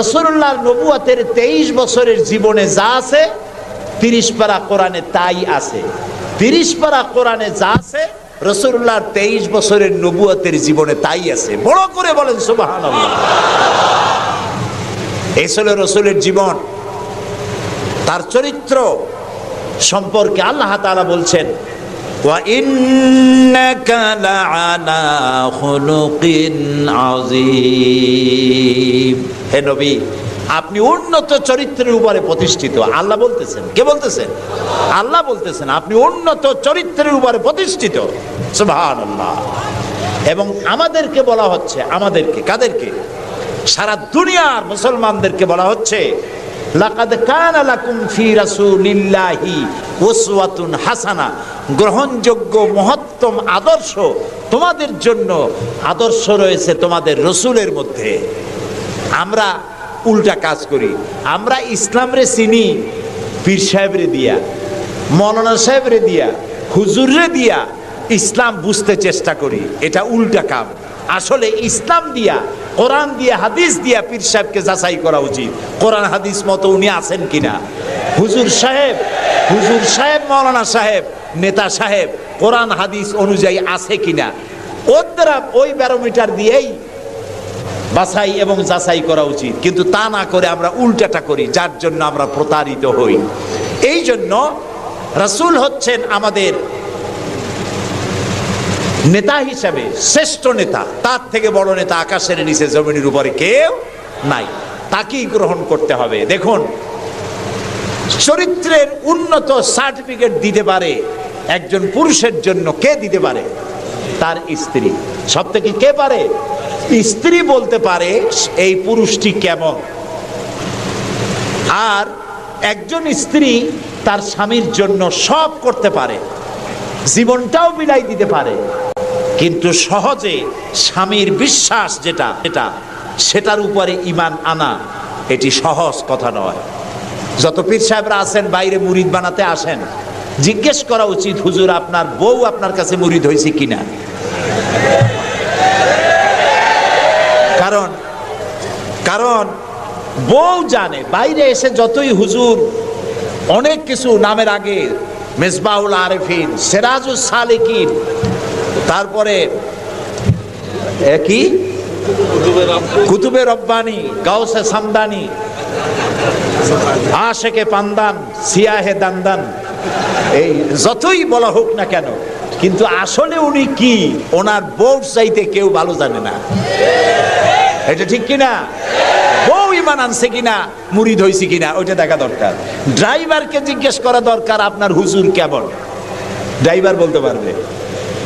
রাসূলুল্লাহর নবুয়তের 23 বছরের জীবনে যা আছে 30 পারা কোরআনে তাই আছে। 30 পারা কোরআনে যা আছে রাসূলুল্লাহর 23 বছরের নবুয়তের জীবনে তাই আছে। বড় করে বলেন সুবহানাল্লাহ। এই ছিল রাসূলের জীবন। তার চরিত্র সম্পর্কে আল্লাহ তাআলা বলছেন, ওয়া ইন্নাকা লাআলা খুলুকিন আযীম। হে নবী, আপনি উন্নত চরিত্রের উপরে প্রতিষ্ঠিত। আল্লাহ বলতেছেন। কে বলতেছেন? আল্লাহ বলতেছেন আপনি উন্নত চরিত্রের উপরে প্রতিষ্ঠিত। সুবহানাল্লাহ। এবং আমাদেরকে বলা হচ্ছে, আমাদেরকে, কাদেরকে? সারা দুনিয়ার মুসলমানদেরকে বলা হচ্ছে, লাকাদ কানা লাকুম ফি রাসূলিল্লাহি উসওয়াতুন হাসানা, গ্রহণযোগ্য মহত্তম আদর্শ তোমাদের জন্য আদর্শ রয়েছে তোমাদের রাসূলের মধ্যে। আমরা উল্টা কাজ করি। আমরা ইসলামরে চিনি পীর সাহেবরে দিয়া, মৌলানা সাহেবরে দিয়া, হুজুররে দিয়া ইসলাম বুঝতে চেষ্টা করি। এটা উল্টা কাম। আসলে ইসলাম দিয়া, কোরআন দিয়া, হাদিস দিয়া পীর সাহেবকে যাচাই করা উচিত, কোরআন হাদিস মতো উনি আছেন কিনা। হুজুর সাহেব, মৌলানা সাহেব, নেতা সাহেব কোরআন হাদিস অনুযায়ী আছে কিনা, ওই ব্যারোমিটার দিয়েই বাছাই এবং যাচাই করা উচিত, কিন্তু তা না করে আমরা উল্টাটা করি, যার জন্য আমরা প্রতারিত হই। এই জন্য রাসূল হচ্ছেন আমাদের নেতা হিসাবে শ্রেষ্ঠ নেতা, তার থেকে বড় নেতা আকাশের নিচে জমিনের উপরে কেউ নাই, তাকেই গ্রহণ করতে হবে। দেখুন, চরিত্রের উন্নত সার্টিফিকেট দিতে পারে একজন পুরুষের জন্য কে দিতে পারে? তার স্ত্রী। সব থেকে কে পারে? স্ত্রী বলতে পারে এই পুরুষটি কেমন। আর একজন স্ত্রী তার স্বামীর জন্য সব করতে পারে, জীবনটাও বিলাই দিতে পারে, কিন্তু সহজে স্বামীর বিশ্বাস যেটা সেটার উপরে ঈমান আনা এটি সহজ কথা নয়। যত পীর সাহেবরা আছেন বাইরে মুরিদ বানাতে আসেন, জিজ্ঞেস করা উচিত, হুজুর আপনার বউ আপনার কাছে মুরিদ হয়েছে কিনা? কারণ বউ জানে। বাইরে এসে যতই হুজুর অনেক কিছু নামের আগে মেজবাহুল আরেফিন, সিরাজুস সালিকিন, তারপরে কি কুতুবে রব্বানি, গাউসে সামদানি, আশেকে পান্দান, সিয়াহে দান্দান, এই যতই বলা হোক না কেন, কিন্তু আসলে উনি কি ওনার বউ চাইতে কেউ ভালো জানে না। এটা ঠিক কিনা? বউ ঈমান আনছে কিনা, মুরিদ হইছে কিনা, ওইটা দেখা দরকার। ড্রাইভারকে জিজ্ঞেস করা দরকার আপনার হুজুর কেমন, ড্রাইভার বলতে পারবে।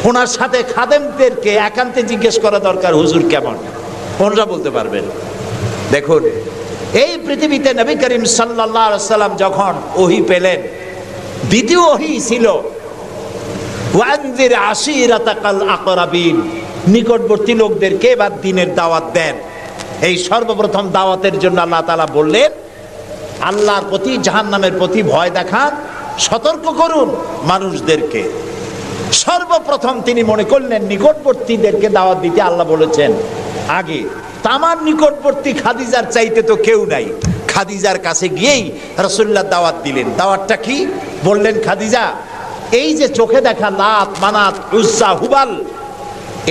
ওনার সাথে খাদেমদেরকে একান্তে জিজ্ঞেস করা দরকার হুজুর কেমন, ওনারা বলতে পারবেন। দেখুন, এই পৃথিবীতে নবী করিম সাল্লাল্লাহু আলাইহি সাল্লাম যখন ওহী পেলেন, দ্বিতীয় ওহী ছিল ওয়ানজির আশিরাতাকাল আকরাবিন, নিকটবর্তী লোকদেরকে এবার দ্বীনের দাওয়াত দেন। এই সর্বপ্রথম দাওয়াতের জন্য আল্লাহ তাআলা বললেন, আল্লাহর প্রতি, জাহান্নামের প্রতি ভয় দেখান, সতর্ক করুন মানুষদেরকে। সর্বপ্রথম তিনি মনে করলেন নিকটবর্তীদেরকে দাওয়াত দিতে আল্লাহ বলেছেন আগে। তামার নিকটবর্তী খাদিজার চাইতে তো কেউ নাই। খাদিজার কাছে গিয়েই রাসূলুল্লাহ দাওয়াত দিলেন। দাওয়াতটা কি বললেন? খাদিজা, এই যে চোখে দেখা লাত, মানাত, উজ্জা, হুবাল,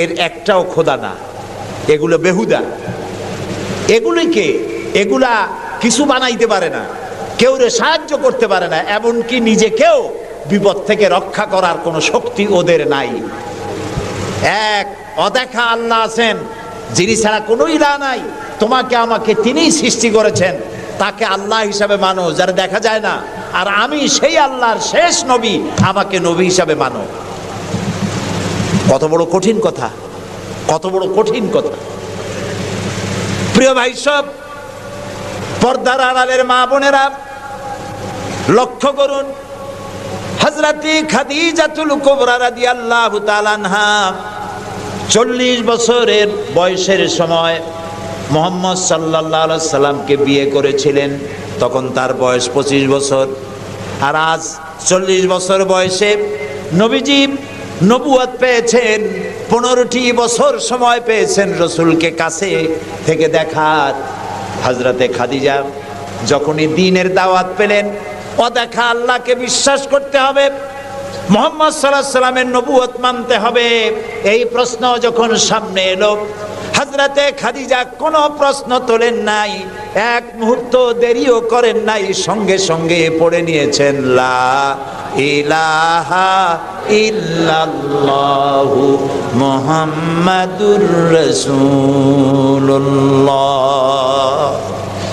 এর একটাও খোদা না, এগুলো বেহুদা। এগুলা কিছু বানাইতে পারে না, কেউ সাহায্য করতে পারে না, এমনকি নিজেকেও বিপদ থেকে রক্ষা করার কোনো শক্তি ওদের নাই। এক অদেখা আল্লাহ আছেন, যিনি ছাড়া কোনো ইলাহ নাই, তোমাকে আমাকে তিনিই সৃষ্টি করেছেন, তাকে আল্লাহ হিসাবে মানো, যারা দেখা যায় না। আর আমি সেই আল্লাহর শেষ নবী, আমাকে নবী হিসাবে মানো। কত বড় কঠিন কথা, কত বড় কঠিন কথা। প্রিয় ভাই সব, পর্দার আড়ালের মা বোনেরা লক্ষ্য করুন, হযরতে খাদিজাতুল কুবরা রাদিয়াল্লাহু তাআলা আনহা 40 বছরের বয়সের সময় মুহাম্মদ সাল্লাল্লাহু আলাইহি সাল্লামকে বিয়ে করেছিলেন। তখন তার বয়স 25 বছর। আর আজ 40 বছর বয়সে নবীজি নবুয়ত পেয়েছেন। 15টি বছর সময় পেয়েছেন রাসূলকে কাছে থেকে দেখার। হযরতে খাদিজা যখনই দ্বীনের দাওয়াত পেলেন, অদেখা আল্লাহকে বিশ্বাস করতে হবে, মুহাম্মদ সাল্লাল্লাহু আলাইহি সাল্লামের নবুয়ত মানতে হবে, এই প্রশ্ন যখন সামনে এলো, হযরতে খাদিজা কোনো প্রশ্ন তোলেন নাই, এক মুহূর্ত দেরিও করেন নাই, সঙ্গে সঙ্গে পড়ে নিয়েছেন লা ইলাহা ইল্লাল্লাহু মুহাম্মাদুর রাসূলুল্লাহ।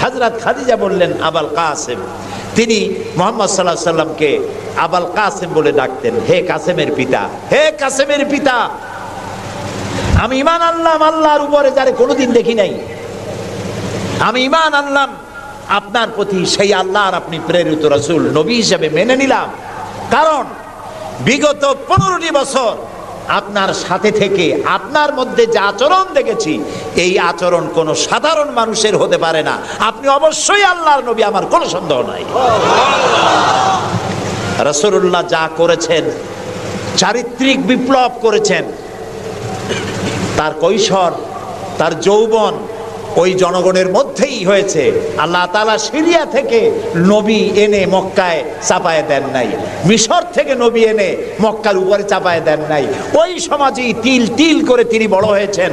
হযরত খাদিজা বললেন আবুল কাসেম। তিনি মুহাম্মদ সাল্লাল্লাহু আলাইহি সাল্লামকে আবুল কাসেম বলে ডাকতেন, হে কাসেমের পিতা, হে কাসেমের পিতা। আমি ঈমান আনলাম আল্লাহর উপরে, যারে কোনোদিন দেখি নাই। আমি ঈমান আনলাম আপনার প্রতি, সেই আল্লাহর আপনি প্রেরিত রাসূল, নবী হিসেবে মেনে নিলাম। কারণ বিগত 15টি বছর আপনার সাথে থেকে আপনার মধ্যে যে আচরণ দেখেছি, এই আচরণ কোনো সাধারণ মানুষের হতে পারে না। আপনি অবশ্যই আল্লাহর নবী, আমার কোনো সন্দেহ নাই। রাসূলুল্লাহ যা করেছেন, চারিত্রিক বিপ্লব করেছেন। তার কৈশোর, তার যৌবন ওই জনগণের মধ্যেই হয়েছে। আল্লাহ তাআলা সিরিয়া থেকে নবী এনে মক্কায় চাপায় দেন নাই, মিশর থেকে নবী এনে মক্কার উপরে চাপায় দেন নাই। ওই সমাজেই তিল তিল করে তিনি বড় হয়েছেন।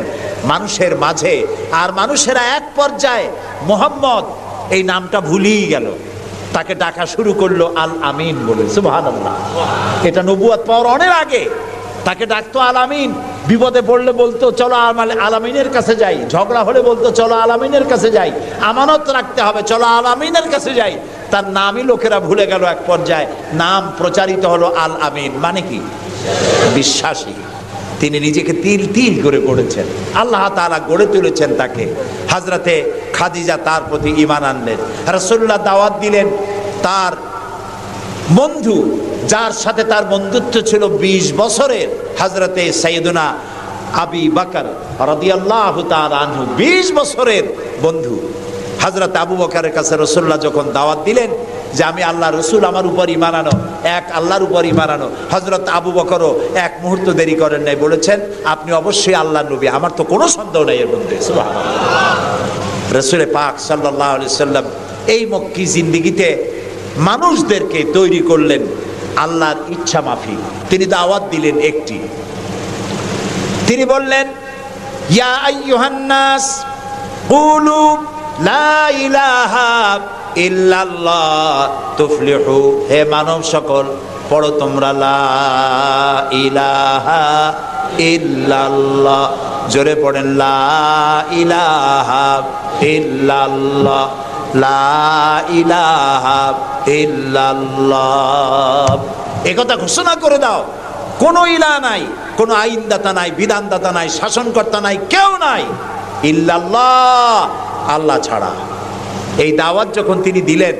মানুষের মাঝে। আর মানুষেরা এক পর্যায়ে মোহাম্মদ এই নামটা ভুলেই গেল, তাকে ডাকা শুরু করলো আল আমিন বলে। সুবহানাল্লাহ, এটা নবুয়ত পাওয়ার অনেক আগে। তাকে ডাকতো আল আমিন, বিপদে পড়লে বলতো চলো আল আমিনের কাছে যাই, ঝগড়া হলে বলতো চলো আল আমিনের কাছে যাই, আমানত রাখতে হবে চলো আল আমিনের কাছে যাই। তার নামই লোকেরা ভুলে গেল। এক পর্যায়ে নাম প্রচারিত হলো আল আমিন, মানে কি? বিশ্বাসী। তিনি নিজেকে তিল তিল করে গড়েছেন, আল্লাহ তাআলা গড়ে তুলেছেন তাকে। হযরতে খাদিজা তার প্রতি ঈমান আনলেন। রাসূলুল্লাহ দাওয়াত দিলেন তার বন্ধু, যার সাথে তার বন্ধুত্ব ছিল 20 বছরের, হযরতে সাইয়েদুনা আবু বকর রাদিয়াল্লাহু তাআলা আনহু, 20 বছরের বন্ধু। হযরত আবু বকরের কাছে রাসূলুল্লাহ যখন দাওয়াত দিলেন যে আমি আল্লাহ রসুল, আমার উপর ঈমান আনো, এক আল্লাহর উপর ঈমান আনো, হযরত আবু বকরও এক মুহূর্ত দেরি করেন নাই, বলেছেন আপনি অবশ্যই আল্লাহর নবী, আমার তো কোনো সন্দেহ নাই এর মধ্যে। সুবহানাল্লাহ। রাসূল পাক সাল্লাল্লাহু আলাইহি সাল্লাম এই মক্কি জিন্দেগিতে মানুষদেরকে তৈরি করলেন আল্লাহর ইচ্ছা মাফিক। তিনি দাওয়াত দিলেন একটি, তিনি বললেন ইয়া আইয়ুহান নাস কুলু লা ইলাহা ইল্লাল্লাহ তুফলিহু, হে মানব সকল পড়ো তোমরা লা ইলাহা ইল্লাল্লাহ, জোরে পড়েন লা ইলাহা ইল্লাল্লাহ, লা ইলাহা ইল্লাল্লাহ। একথা ঘোষণা করে দাও, কোনো ইলাহ নাই, কোনো আইনদাতা নাই, বিধানদাতা নাই, শাসনকর্তা নাই, কেউ নাই ইল্লাল্লাহ, আল্লাহ ছাড়া। এই দাওয়াত যখন তিনি দিলেন,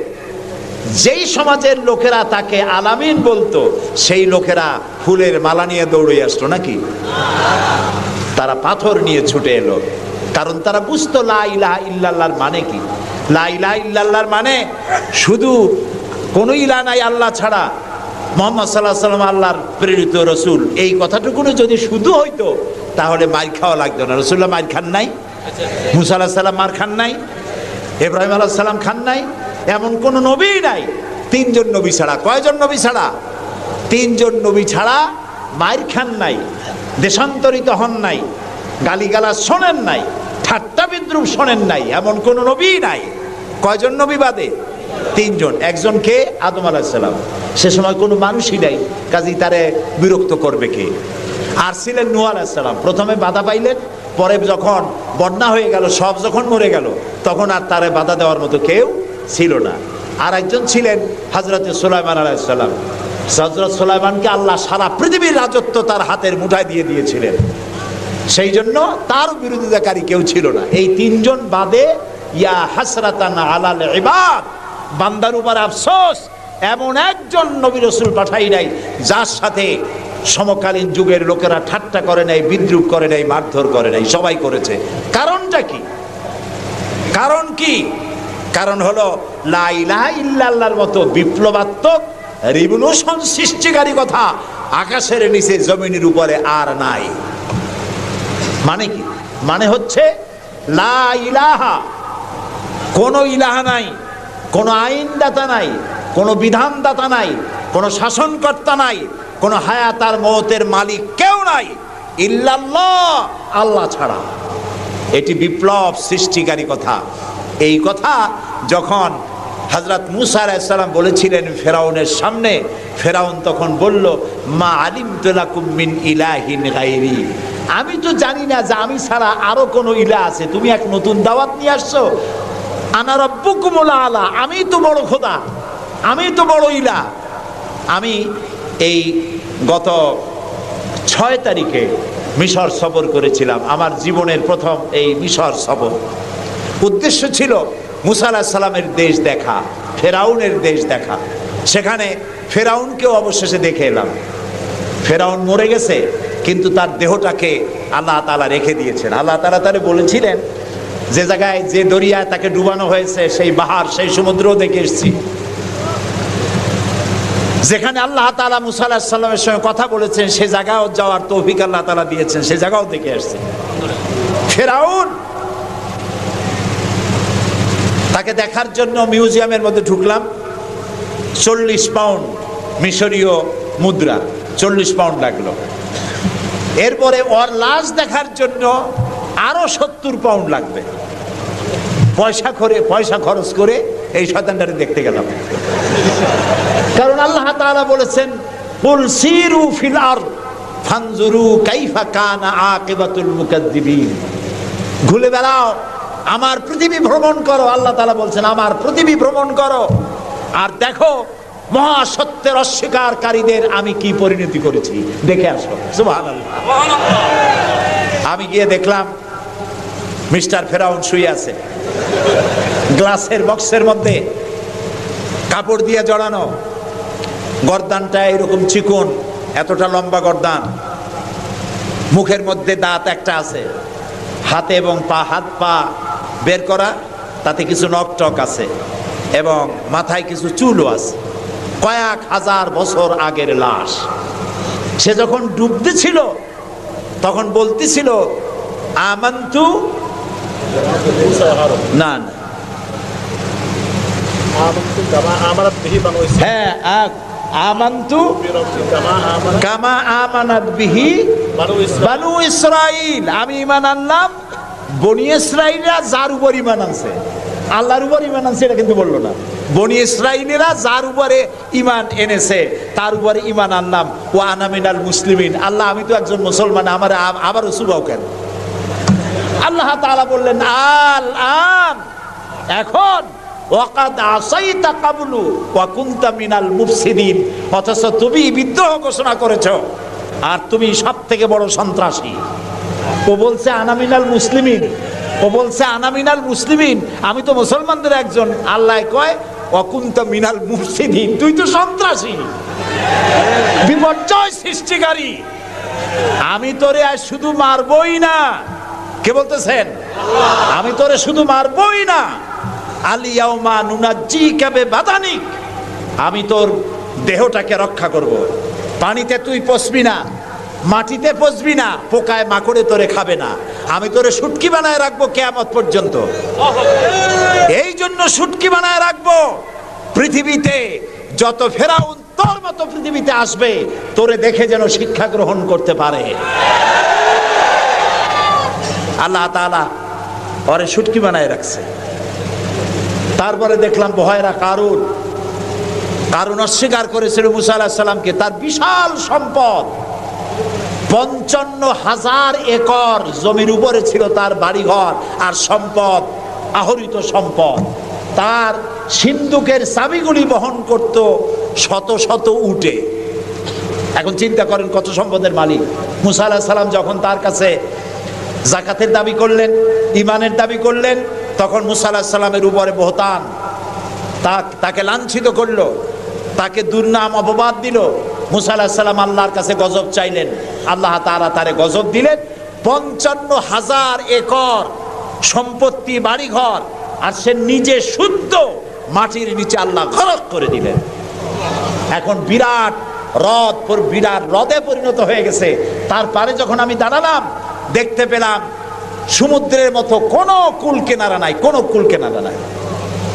যেই সমাজের লোকেরা তাকে আলামিন বলতো, সেই লোকেরা ফুলের মালা নিয়ে দৌড়ে আসতো নাকি? তারা পাথর নিয়ে ছুটে এলো, কারণ তারা বুঝতো লা ইলাহা ইল্লাল্লাহর মানে কি। লা ইলাহা ইল্লাল্লাহর মানে শুধু কোনো ইলাহ নাই আল্লাহ ছাড়া, মুহাম্মদ সাল্লাল্লাহু আলাইহি ওয়াসাল্লাম আল্লাহর প্রেরিত রসুল, এই কথাটুকুনো যদি শুধু হইতো তাহলে মার খাওয়া লাগতো না। রাসূলুল্লাহ মার খান নাই, মুসা আলাইহিস সালাম মার খান নাই, ইব্রাহিম আলাইহিস সালাম খান নাই, এমন কোন নবী নাই। 3 জন নবী ছাড়া, কয়জন নবী ছাড়া? 3 জন নবী ছাড়া মার খান নাই, দেশান্তরিত হন নাই, গালিগালাজ শোনেন নাই, ঠাট্টা বিদ্রুপ শোনেন নাই, এমন কোন নবী নাই। কয়জন নবী বাদে? 3 জন। একজন কে? আদম আলাইহিস সালাম। সে সময় কোনো মানুষই নাই, কাজেই তারে বিরক্ত করবে কে? আর ছিলেন নূহ আলাইহিস সালাম। প্রথমে বাধা পাইলেন, পরে যখন বন্যা হয়ে গেল, সব যখন মরে গেল, তখন আর তারে বাধা দেওয়ার মতো কেউ ছিল না। আর একজন ছিলেন হযরতে সুলাইমান আলাইহিস সালাম। হযরত সুলাইমানকে আল্লাহ সারা পৃথিবীর রাজত্ব তার হাতের মুঠায় দিয়ে দিয়েছিলেন, সেই জন্য তার বিরোধিতাকারী কেউ ছিল না। এই 3 জন বাদে ইয়া হাসরাতান আলাল ইবাদ, বান্দার উপর আফসোস, এমন একজন নবী রাসূল পাঠাই নাই যার সাথে সমকালীন যুগের লোকেরা ঠাট্টা করে নাই, বিদ্রুপ করে নাই, মারধর করে নাই। সবাই করেছে। কারণটা কি? কারণ কি? কারণ হলো লা ইলাহা ইল্লাল্লাহর মতো বিপ্লবাত্মক রিভলিউশন সৃষ্টিকারী কথা আকাশের নিচে জমিনের উপরে আর নাই। মানে কি? মানে হচ্ছে লা ইলাহা, কোনো ইলাহা নাই, কোনো আইনদাতা নাই, কোনো বিধানদাতা নাই, কোনো শাসনকর্তা নাই, কোনো হায়াত আর মওতের মালিক কেউ নাই ইল্লাল্লাহ, আল্লাহ ছাড়া। এটি বিপ্লব সৃষ্টিকারী কথা। এই কথা যখন হযরত মূসা আলাইহিস সালাম বলেছিলেন ফেরাউনের সামনে, ফেরাউন তখন বলল মা আলিমতু লাকুম মিন ইলাহিন গায়রি, আমি তো জানি না যে আমি ছাড়া আরো কোনো ইলাহ আছে, তুমি এক নতুন দাওয়াত নিয়ে আসছো। আনা রাব্বুকুমুল আলা, আমি তো বড় খোদা, আমি তো বড় ইলাহ। আমি এই গত 6 তারিখে মিশর সফর করেছিলাম, আমার জীবনের প্রথম এই মিশর সফর। উদ্দেশ্য ছিল মূসা আলাইহিস সালামের দেশ দেখা, ফেরাউনের দেশ দেখা। সেখানে ফেরাউনকেও অবশেষে দেখে এলাম। ফেরাউন মরে গেছে, কিন্তু তার দেহটাকে আল্লাহ তাআলা রেখে দিয়েছেন। আল্লাহ তাআলা তারে বলেছিলেন যে জায়গায়, যে দরিয়ায় তাকে ডুবানো হয়েছে, সেই বাহার, সেই সমুদ্রও দেখে এসেছি। যেখানে আল্লাহ তাআলা মূসা আলাইহিস সালামের সঙ্গে কথা বলেছেন, সে জায়গাও যাওয়ার তৌফিক আল্লাহ তাআলা দিয়েছেন, সে জায়গাও দেখে আসছে। ফেরাউন, তাকে দেখার জন্য মিউজিয়ামের মধ্যে ঢুকলাম। 40 পাউন্ড মিশরীয় মুদ্রা, 40 পাউন্ড লাগলো। এরপরে ওর লাশ দেখার জন্য আরো 70 পাউন্ড লাগবে। পয়সা খরচ করে এই শয়তানটারে দেখতে গেলাম। কারণ আল্লাহ তাআলা বলেছেন, কুল সিরু ফিল আরদ ফানজুরু কাইফা কানা আকিবাতুল মুকাদ্দিবিন। ঘুরে বেড়াও, আমার পৃথিবী ভ্রমণ করো। আল্লাহ তাআলা বলছেন, আমার পৃথিবী ভ্রমণ করো আর দেখো মহাসত্যের অস্বীকারীদের আমি কি পরিণতি করেছি, দেখে আসো। সুবহানাল্লাহ। আমি গিয়ে দেখলাম মিস্টার ফেরাউন শুয়ে আছে, গ্লাসের বক্সের মধ্যে কাপড় দিয়ে জড়ানো, গর্দানটা এরকম চিকন, এতটা লম্বা গর্দান, মুখের মধ্যে দাঁত একটা আছে, হাতে এবং হাত পা বের করা, তাতে কিছু নখ টক আছে এবং মাথায় কিছু চুলও আছে। কয়েক হাজার বছর আগের লাশ। সে যখন ডুবতেছিল তখন বলতেছিল, আমান্তু না হ্যাঁ আমান্তু কামা আমানাত বিহি বানু ইসরাইল। আমি ঈমান আনলাম বনি ইসরাইলরা যার উপর ঈমান আনছে, আল্লাহর উপর ঈমান আনছে এটা কিন্তু বললো না। বনি ইসরাইলেরা যার উপরে ঈমান এনেছে তার উপরে ঈমান আনলাম। ওয়া আনা মিনাল মুসলিমিন। আল্লাহ আমি তো একজন মুসলমান, আমার আবারও সুবাও কেন? আল্লাহ তাআলা বললেন, আল আন, এখন ওয়াকাদ আসাইতা কাবলু ওয়া কুনতা মিনাল মুফসিদিন। অথচ তুমি বিদ্রোহ ঘোষণা করেছো আর তুমি সবথেকে বড় সন্ত্রাসী। ও বলছে আনা মিনাল মুসলিমিন, ও বলছে আনা মিনাল মুসলিমিন, আমি তো মুসলমানদের একজন। আল্লাহ কয় ওয়া কুনতা মিনাল মুফসিদিন, তুই তো সন্ত্রাসী, বিপর্যয় সৃষ্টিকারী। আমি তোরে আজ শুধু মারবই না, কে বলতেছেন? আমি তোরে শুধু মারবই না, আলিয়াউমা নুনাজ্জিকা বিবাদানিক, আমি তোর দেহটাকে রক্ষা করব। পানিতে তুই পচবি না, মাটিতে পচবি না, পোকায় মাকড়ে তোরে খাবে না। আমি তোরে শুটকি বানায় রাখবো কিয়ামত পর্যন্ত। এই জন্য শুটকি বানায় রাখবো, পৃথিবীতে যত ফেরাউন তোর মতো পৃথিবীতে আসবে তোরে দেখে যেন শিক্ষা গ্রহণ করতে পারে। আল্লাহ তাআলা ওরে শুটকি বানায় রাখছে। তারপরে দেখলাম বহায়রা কারুন অস্বীকার করেছিল মুসা আলাইহিস সালামকে। তার বিশাল সম্পদ, 55,000 একর জমির উপরে ছিল তার বাড়িঘর আর সম্পদ, আহরিত সম্পদ। তার সিন্ধুকের চাবিগুলি বহন করত শত শত উটে। এখন চিন্তা করেন কত সম্পদের মালিক। মুসা আলাইহিস সালাম যখন তার কাছে যাকাতের দাবি করলেন, ঈমানের দাবি করলেন, তখন মুসা আলাইহিস সালামের উপরে বহতান, তাকে লাঞ্ছিত করলো, তাকে দুর্নাম অপবাদ দিল। মুসা আলাইহিস সালাম আল্লাহর কাছে গজব চাইলেন, আল্লাহ তাআলা তারে গজব দিলেন। 55,000 একর সম্পত্তি, বাড়িঘর, আর সে নিজে শুদ্ধ মাটির নিচে আল্লাহ গরক করে দিলেন। এখন বিরাট হ্রদে পরিণত হয়ে গেছে। তার পারে যখন আমি দাঁড়ালাম দেখতে পেলাম সমুদ্রের মতো কোনো কুল কিনারা নাই, কোনো কুল কিনারা নাই।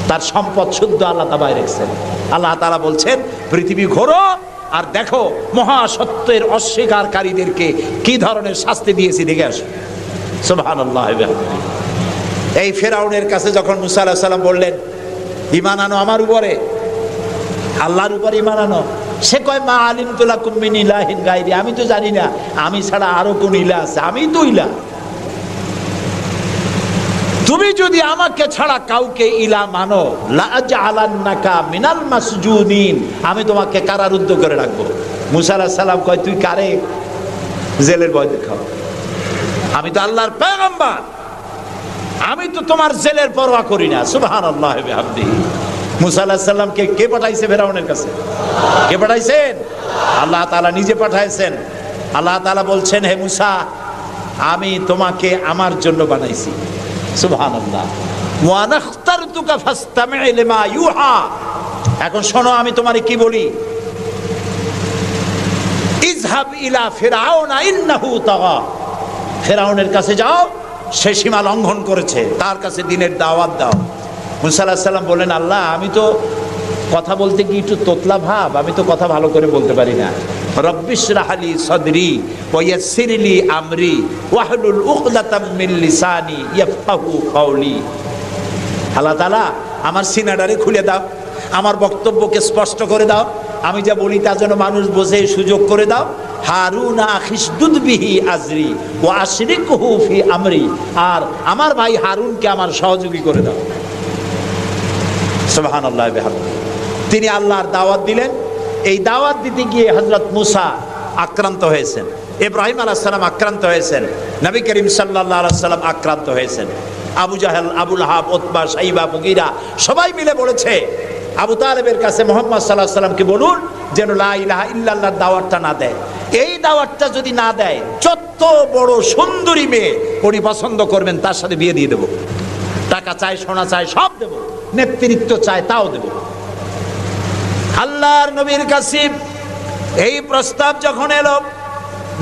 তার সম্পদ শুদ্ধ আল্লাহ তাআলা রেখেছেন। আল্লাহ তাআলা বলছেন, পৃথিবী ঘোরো আর দেখো মহাসত্যের অস্বীকারীদেরকে কি ধরনের শাস্তি দিয়েছি, দেখে আসো। সুবহানাল্লাহ। এই ফেরাউনের কাছে যখন মুসা আলাইহিস সালাম বললেন, ঈমান আনো আমার উপরে, আল্লাহর উপর ঈমান আনো, সে কয় মা আলিমতু লাকুম মিন ইলাহিন গায়রি, আমি তো জানি না আমি ছাড়া আরো কোন ইলাহ আছে, আমি তো ইলাহ। তুমি যদি আমাকে ছাড়া কাউকে ইলাহ মানো, লা আজআলান্নাকা মিনাল মাসজুনিন, আমি তোমাকে কারারুদ্ধ করে রাখবো। মুসা আলাইহিস সালাম কয়, তুই কারে জেলের ভয় দেখাও? আমি তো আল্লাহর পয়গম্বর, আমি তো তোমার জেলের পরোয়া করি না। সুবহানাল্লাহ ওয়া বিহামদিহি। মুসা আলাইহিস সালামকে কে পাঠাইছে ফেরাউনের কাছে? কে পাঠাইছেন? আল্লাহ তাআলা নিজে পাঠাইছেন। আল্লাহ তাআলা বলছেন, হে মুসা, আমি তোমাকে আমার জন্য বানাইছি। সুবহানাল্লাহ। ওয়া নাখতারতুকা ফাসতামি' লিমা ইউহা। এখন শোনো আমি তোমারে কি বলি। ইযহাব ইলা ফিরআউনা ইন্নাহু তাগা। ফেরাউনের কাছে যাও, সে সীমা লঙ্ঘন করেছে, তার কাছে দ্বীনের দাওয়াত দাও। মুসা আলাইহিস সালাম বললেন, আল্লাহ আমি তো কথা বলতে কি একটু তোতলা ভাব, আমি তো কথা ভালো করে বলতে পারি না। রব্বিশরাহ লি সদরি ওয়া ইয়াসসির লি আমরি ওয়াহলুল উকদাতাম মিন লিসানি ইয়াফকাহু কাওলি। আল্লাহ তাআলা আমার সিনাটারে খুলে দাও, আমার বক্তব্যকে স্পষ্ট করে দাও, আমি যা বলি তা যেন মানুষ বোঝে সুযোগ করে দাও। হারুন আখিসদুদ বিহি আজরি ওয়া আশরিকহু ফি আমরি, আর আমার ভাই হারুনকে আমার সহযোগী করে দাও। সুবহানাল্লাহ বিহামদিহি। তিনি আল্লাহর দাওয়াত দিলেন। এই দাওয়াত দিতে গিয়ে হযরত মুসা আক্রান্ত হয়েছেন, ইব্রাহিম আলাইহিস সালাম আক্রান্ত হয়েছেন, নবী করিম সাল্লাল্লাহু আলাইহি ওয়াসাল্লাম আক্রান্ত হয়েছেন। আবু জাহেল, আবু লাহাব, উতবা, সাইবা, মুগীরা সবাই মিলে বলেছে আবু তালেবের কাছে মুহাম্মদ সাল্লাল্লাহু আলাইহি ওয়াসাল্লামকে বলুন যেন লা ইলাহা ইল্লাল্লাহর দাওয়াতটা না দেয়। এই দাওয়াতটা যদি না দেয়, যত বড় সুন্দরী মেয়ে উনি পছন্দ করবেন তার সাথে বিয়ে দিয়ে দেব। টাকা চাই, সোনা চাই, সব দেব, নেতৃত্ব চাই তাও দেব। আল্লাহর নবীর কাছে এই প্রস্তাব যখন এলো,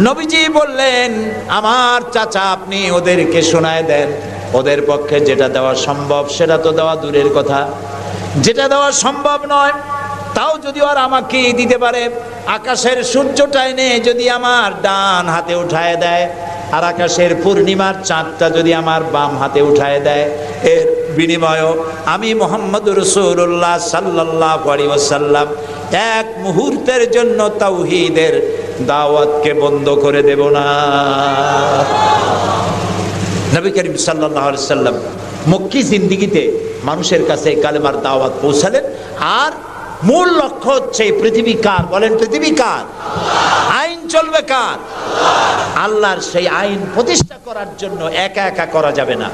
নবীজি বললেন আমার চাচা আপনি ওদেরকে শোনায় দেন, ওদের পক্ষে যেটা দেওয়া সম্ভব সেটা তো দেওয়া দূরের কথা, যেটা দেওয়া সম্ভব নয় তাও যদি আর আমাকে দিতে পারে, আকাশের সূর্যটা এনে যদি আমার ডান হাতে উঠায় দেয় আর আকাশের পূর্ণিমার চাঁদটা যদি আমার বাম হাতে উঠায় দেয়, এর বিনিময়ে আমি মুহাম্মদুর রাসূলুল্লাহ সাল্লাল্লাহু আলাইহি ওয়াসাল্লাম এক মুহূর্তের জন্য তাওহীদের দাওয়াতকে বন্ধ করে দেব না। নবী করিম সাল্লাল্লাহু আলাইহি ওয়াসাল্লাম মক্কি জিন্দেগিতে মানুষের কাছে কালেমার দাওয়াত পৌঁছালেন। আর মূল লক্ষ্য হচ্ছে পৃথিবী কার? বলেন পৃথিবী কার? আইন চলবে কার? আল্লাহর। সেই আইন প্রতিষ্ঠা করার জন্য একা একা করা যাবে না,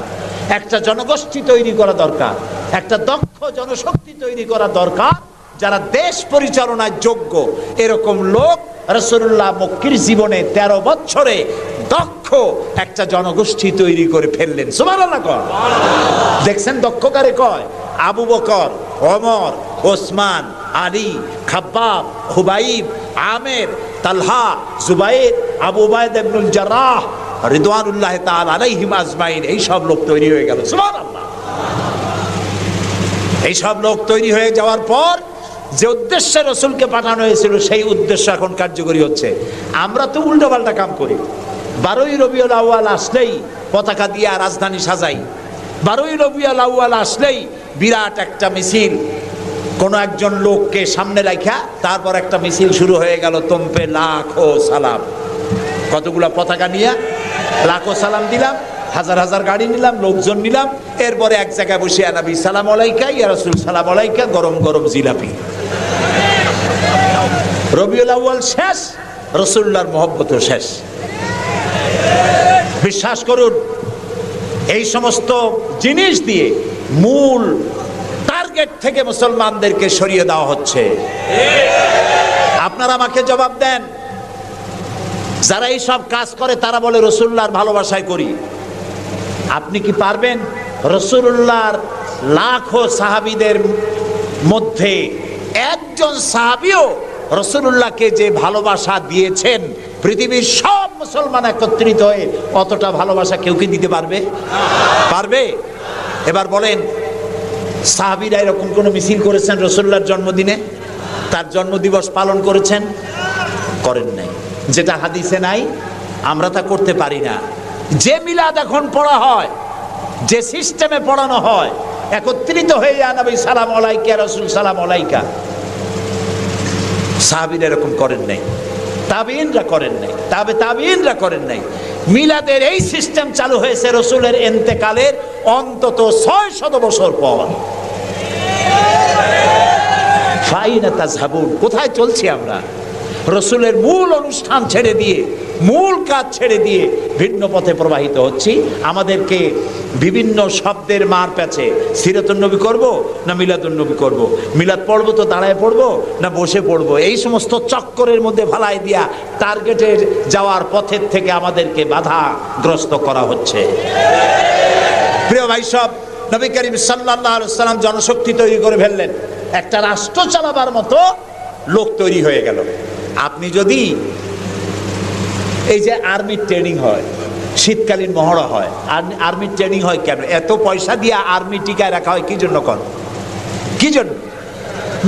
একটা জনগোষ্ঠী তৈরি করা দরকার, একটা দক্ষ জনশক্তি তৈরি করা দরকার যারা দেশ পরিচালনার যোগ্য। এরকম লোক রাসূলুল্লাহ মক্কির জীবনে 13 বছরে দক্ষ একটা জনগোষ্ঠী তৈরি করে ফেললেন। সুবহানাল্লাহ কর। দেখছেন দক্ষ কারে কয়? আবু বকর, ওমর, ওসমান, আলী, খাব্বাব, খুবাইব, আমের, তালহা, জুবাইর, আবু উবাইদা ইবনুল জাররাহ রিদওয়ানুল্লাহ তাআলা আলাইহিম আজমাইন। এই সব লোক তৈরি হয়ে গেল। সুবহানাল্লাহ। এই সব লোক তৈরি হয়ে যাওয়ার পর যে উদ্দেশ্যে রাসূলকে পাঠানো হয়েছিল সেই উদ্দেশ্য এখন কার্যকরী হচ্ছে। আমরা তো উল্টোপাল্টা কাম করি। 12ই রবিউল আউয়াল আসলেই পতাকা দিয়ে রাজধানী সাজাই। 12ই রবিউল আউয়াল আসলেই বিরাট একটা মিছিল, কোন একজন লোককে সামনে রাখা তারপর একটা মিছিল শুরু হয়ে গেল। তোমপে লাখো সালাম, কতগুলা পতাকা নিয়ে লাখো সালাম দিলাম, হাজার হাজার গাড়ি নিলাম, লোকজন নিলাম, এরপরে এক জায়গায় বসে নবী সালাম আলাইকা, ইয়া রাসূল সালাম আলাইকা, গরম গরম জিলাপি। রবিউল আউয়াল শেষ, রাসূলুল্লাহর মহব্বতও শেষ। বিশ্বাস করুন, এই সমস্ত জিনিস দিয়ে মূল টার্গেট থেকে মুসলমানদেরকে সরিয়ে দেওয়া হচ্ছে। আপনারা আমাকে জবাব দেন, যারা এই সব কাজ করে তারা বলে রাসূলুল্লাহর ভালোবাসায় করি। আপনি কি পারবেন রাসূলুল্লাহর লাখো সাহাবীদের মধ্যে একজন সাহাবীও রাসূলুল্লাহকে যে ভালোবাসা দিয়েছেন, পৃথিবীর সব মুসলমান একত্রিত হয়ে অতটা ভালোবাসা কেউ কি দিতে পারবে? পারবে? এবার বলেন, সাহাবীরা এরকম কোন মিছিল করেছেন রাসূলুল্লাহর জন্মদিনে? তার জন্মদিবস পালন করেছেন? করেন নাই। যেটা হাদিসে নাই আমরা তা করতে পারি না। যে মিলাদ এখন পড়া হয়, যে সিস্টেমে পড়ানো হয়, একত্রিত হয়ে নবী সালাম আলাইকা, রাসূল সালাম আলাইকা, সাহাবীরা এরকম করেন নাই, তাবিঈনরা করেন নাই, তাবিঈনরা করেন নাই। মিলাদের এই সিস্টেম চালু হয়েছে রাসূলের ইন্তেকালের অন্তত 600 বছর পর। ফাইনা তাযহাবুন, কোথায় চলছি আমরা? রাসূলের মূল অনুষ্ঠান ছেড়ে দিয়ে, মূল কাজ ছেড়ে দিয়ে ভিন্ন পথে প্রবাহিত হচ্ছি। আমাদেরকে বিভিন্ন শব্দের মার প্যাচে সিরাতুন নবী করব না মিলাদুন নবী করব, মিলাদ পড়বো তো দাঁড়ায় পড়বো না বসে পড়বো, এই সমস্ত চক্করের মধ্যে ভালাই দিয়া টার্গেটে যাওয়ার পথের থেকে আমাদেরকে বাধাগ্রস্ত করা হচ্ছে। প্রিয় ভাই সব, নবী করিম সাল্লাল্লাহু আলাইহি ওয়াসাল্লাম জনশক্তি তৈরি করে ফেললেন, একটা রাষ্ট্র চালাবার মতো লোক তৈরি হয়ে গেল। আপনি যদি এই যে আর্মির ট্রেনিং হয়, শীতকালীন মহড়া হয়, আর্মির ট্রেনিং হয় কেন? এত পয়সা দিয়ে আর্মি টিকায় রাখা হয় কি জন্য? কি জন্য?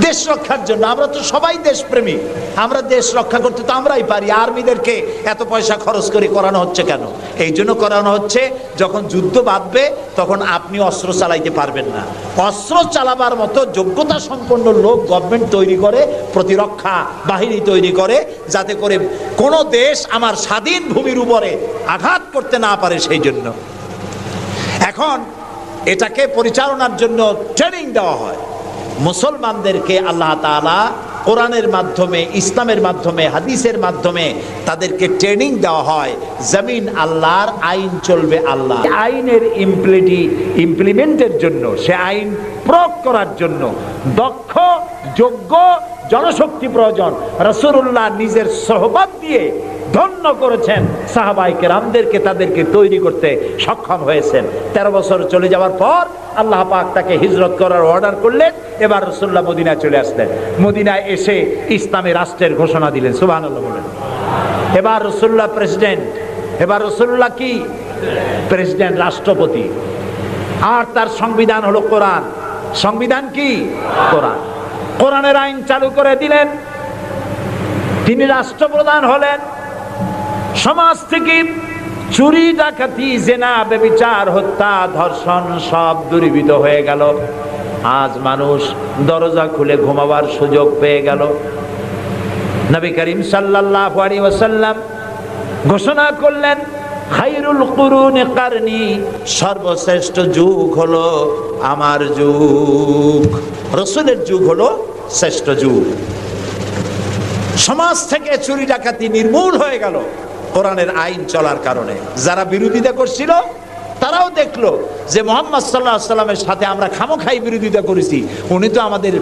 দেশ রক্ষার জন্য। আমরা তো সবাই দেশপ্রেমী, আমরা দেশ রক্ষা করতে তো আমরাই পারি। আর্মিদেরকে এত পয়সা খরচ করে করানো হচ্ছে কেন? এই জন্য করানো হচ্ছে, যখন যুদ্ধ বাঁধবে তখন আপনি অস্ত্র চালাইতে পারবেন না, অস্ত্র চালাবার মতো যোগ্যতা সম্পন্ন লোক গভর্নমেন্ট তৈরি করে, প্রতিরক্ষা বাহিনী তৈরি করে, যাতে করে কোনো দেশ আমার স্বাধীন ভূমির উপরে আঘাত করতে না পারে। সেই জন্য এখন এটাকে পরিচালনার জন্য ট্রেনিং দেওয়া হয় মুসলমানদেরকে। আল্লাহ তাআলা কোরআনের মাধ্যমে, ইসলামের মাধ্যমে, হাদিসের মাধ্যমে তাদেরকে ট্রেনিং দেওয়া হয়। জমিন আল্লাহর, আইন চলবে আল্লাহ। আইনের ইমপ্লিমেন্টের জন্য, সে আইন প্রয়োগ করার জন্য দক্ষ যোগ্য জনশক্তি প্রয়োজন। রাসূলুল্লাহ নিজের সোহবত দিয়ে ধন্য করেছেন সাহাবায়ে কেরামদেরকে, তাদেরকে তৈরি করতে সক্ষম হয়েছেন। 13 বছর চলে যাওয়ার পর আল্লাহ পাক তাকে হিজরত করার অর্ডার করলেন। এবার রাসূলুল্লাহ মদিনায় চলে আসলেন। মদিনায় এসে ইসলামী রাষ্ট্রের ঘোষণা দিলেন। সুবহানাল্লাহ বলেন। এবার রাসূলুল্লাহ প্রেসিডেন্ট, এবার রাসূলুল্লাহ কি প্রেসিডেন্ট, রাষ্ট্রপতি। আর তার সংবিধান হলো কোরআন। সংবিধান কি? কোরআন। কোরআনের আইন চালু করে দিলেন। তিনি রাষ্ট্রপ্রধান হলেন। সমাজ থেকে চুরি ডাকাতি জেনা ব্যভিচার হত্যা ধর্ষণ সব দূরীভূত হয়ে গেল। আজ মানুষ দরজা খুলে ঘুমাবার সুযোগ পেয়ে গেল। নবী করিম সাল্লাল্লাহু আলাইহি ওয়াসাল্লাম ঘোষণা করলেন, খায়রুল কুরুনি কারনি, সর্বশ্রেষ্ঠ যুগ হলো আমার যুগ। রাসূলের যুগ হলো শ্রেষ্ঠ যুগ। সমাজ থেকে চুরি ডাকাতি নির্মূল হয়ে গেল কোরআনের আইন চলার কারণে। যারা বিরোধিতা করছিল তারাও দেখলো যে মুহাম্মদ সাল্লাল্লাহু আলাইহি ওয়াসাল্লামের সাথে আমরা খামোখাই বিরোধিতা করেছি, উনি তো আমাদের